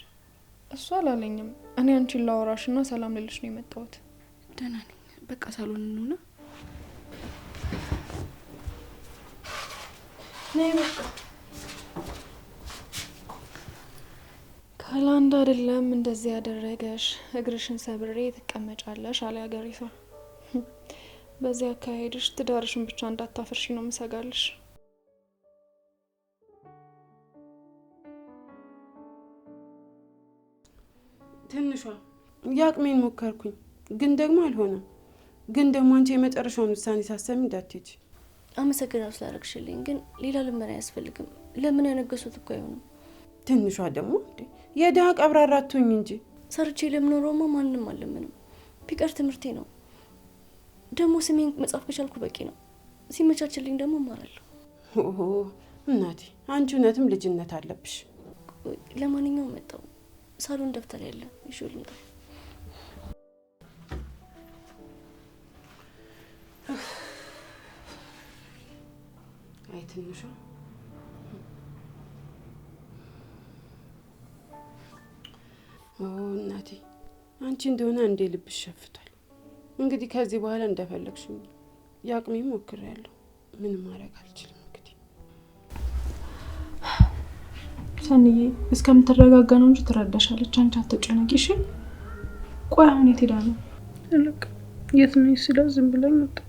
እሱ አላለኝም። እኔ አንቺን ላወራሽና ሰላም ልልሽ ነው የመጣሁት። ደህና ነኝ። በቃ ሳሎን እንውና። ነይ በቃ። ካላንድ አይደለም እንደዚህ ያደረገሽ እግርሽን ሰብሬ ትቀመጫለሽ አለ ያገሬ ሰው። በዚህ አካሄድሽ ትዳርሽን ብቻ እንዳታፈርሺ ነው ምሰጋልሽ። ትንሿ ያቅሜን ሞከርኩኝ፣ ግን ደግሞ አልሆነም። ግን ደግሞ አንቺ የመጨረሻውን ውሳኔ ሳሰሚ እንዳትሄጂ። አመሰግናለሁ ስላደረግሽልኝ፣ ግን ሌላ ልመና አያስፈልግም። ለምን ያነገሱት እኮ አይሆንም። ትንሿ ደግሞ የድሀ ቀብራራ አትሁኝ እንጂ። ሰርቼ ለምኖረውማ ማንም አለምንም። ቢቀር ትምህርቴ ነው። ደግሞ ስሜን መጻፍ ከቻልኩ በቂ ነው። ሲመቻችልኝ ደግሞ እማራለሁ። ኦሆ እናቴ፣ አንቺ እውነትም ልጅነት አለብሽ። ለማንኛውም መጣሁ። ሳሎን ደብተር ያለ ይሹል ልምጣ። አይ ትንሿ እናቴ አንቺ እንደሆነ እንዴ ልብሽ ሸፍቷል። እንግዲህ ከዚህ በኋላ እንደፈለግሽኝ ያቅሜ ሞክሬያለሁ። ምንም ማድረግ አልችልም። እንግዲህ ሰንዬ እስከምትረጋጋ ነው እንጂ ትረዳሻለች። አንቺ አትጨነቂ እሺ። ቆይ አሁን የት ሄዳ ነው? ልክ የት ነው ሲላ ዝም ብላኝ መጣች።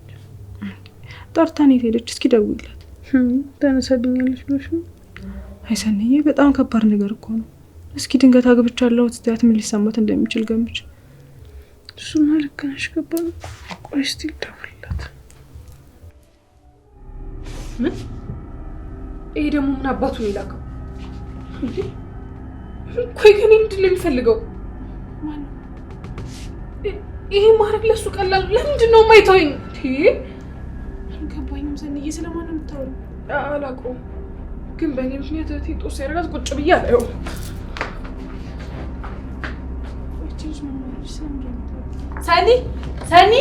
ጠርታን የት ሄደች? እስኪ ደውይላት። ተነሳልኛለች ብለሽ ነው? አይ ሰንዬ በጣም ከባድ ነገር እኮ ነው። እስኪ ድንገት አግብቻለሁ ስትያት ምን ሊሰማት እንደሚችል ገምች። እሱማ ልክ ነሽ። ገባኝ። ቆይ እስቲ ልደውልላት። ምን? ይሄ ደግሞ ምን አባቱ ነው የላከው? ቆይ ግን ምንድን ነው የሚፈልገው? ይሄ ማድረግ ለሱ ቀላል። ለምንድን ነው የማይተወኝ? አልገባኝም። ሰንዬ ስለማን ነው የምታወሪው? አላውቀውም፣ ግን በእኔ ምክንያት እህቴ ጦስ ያደርጋት ቁጭ ብዬ አላየው። ሰኒ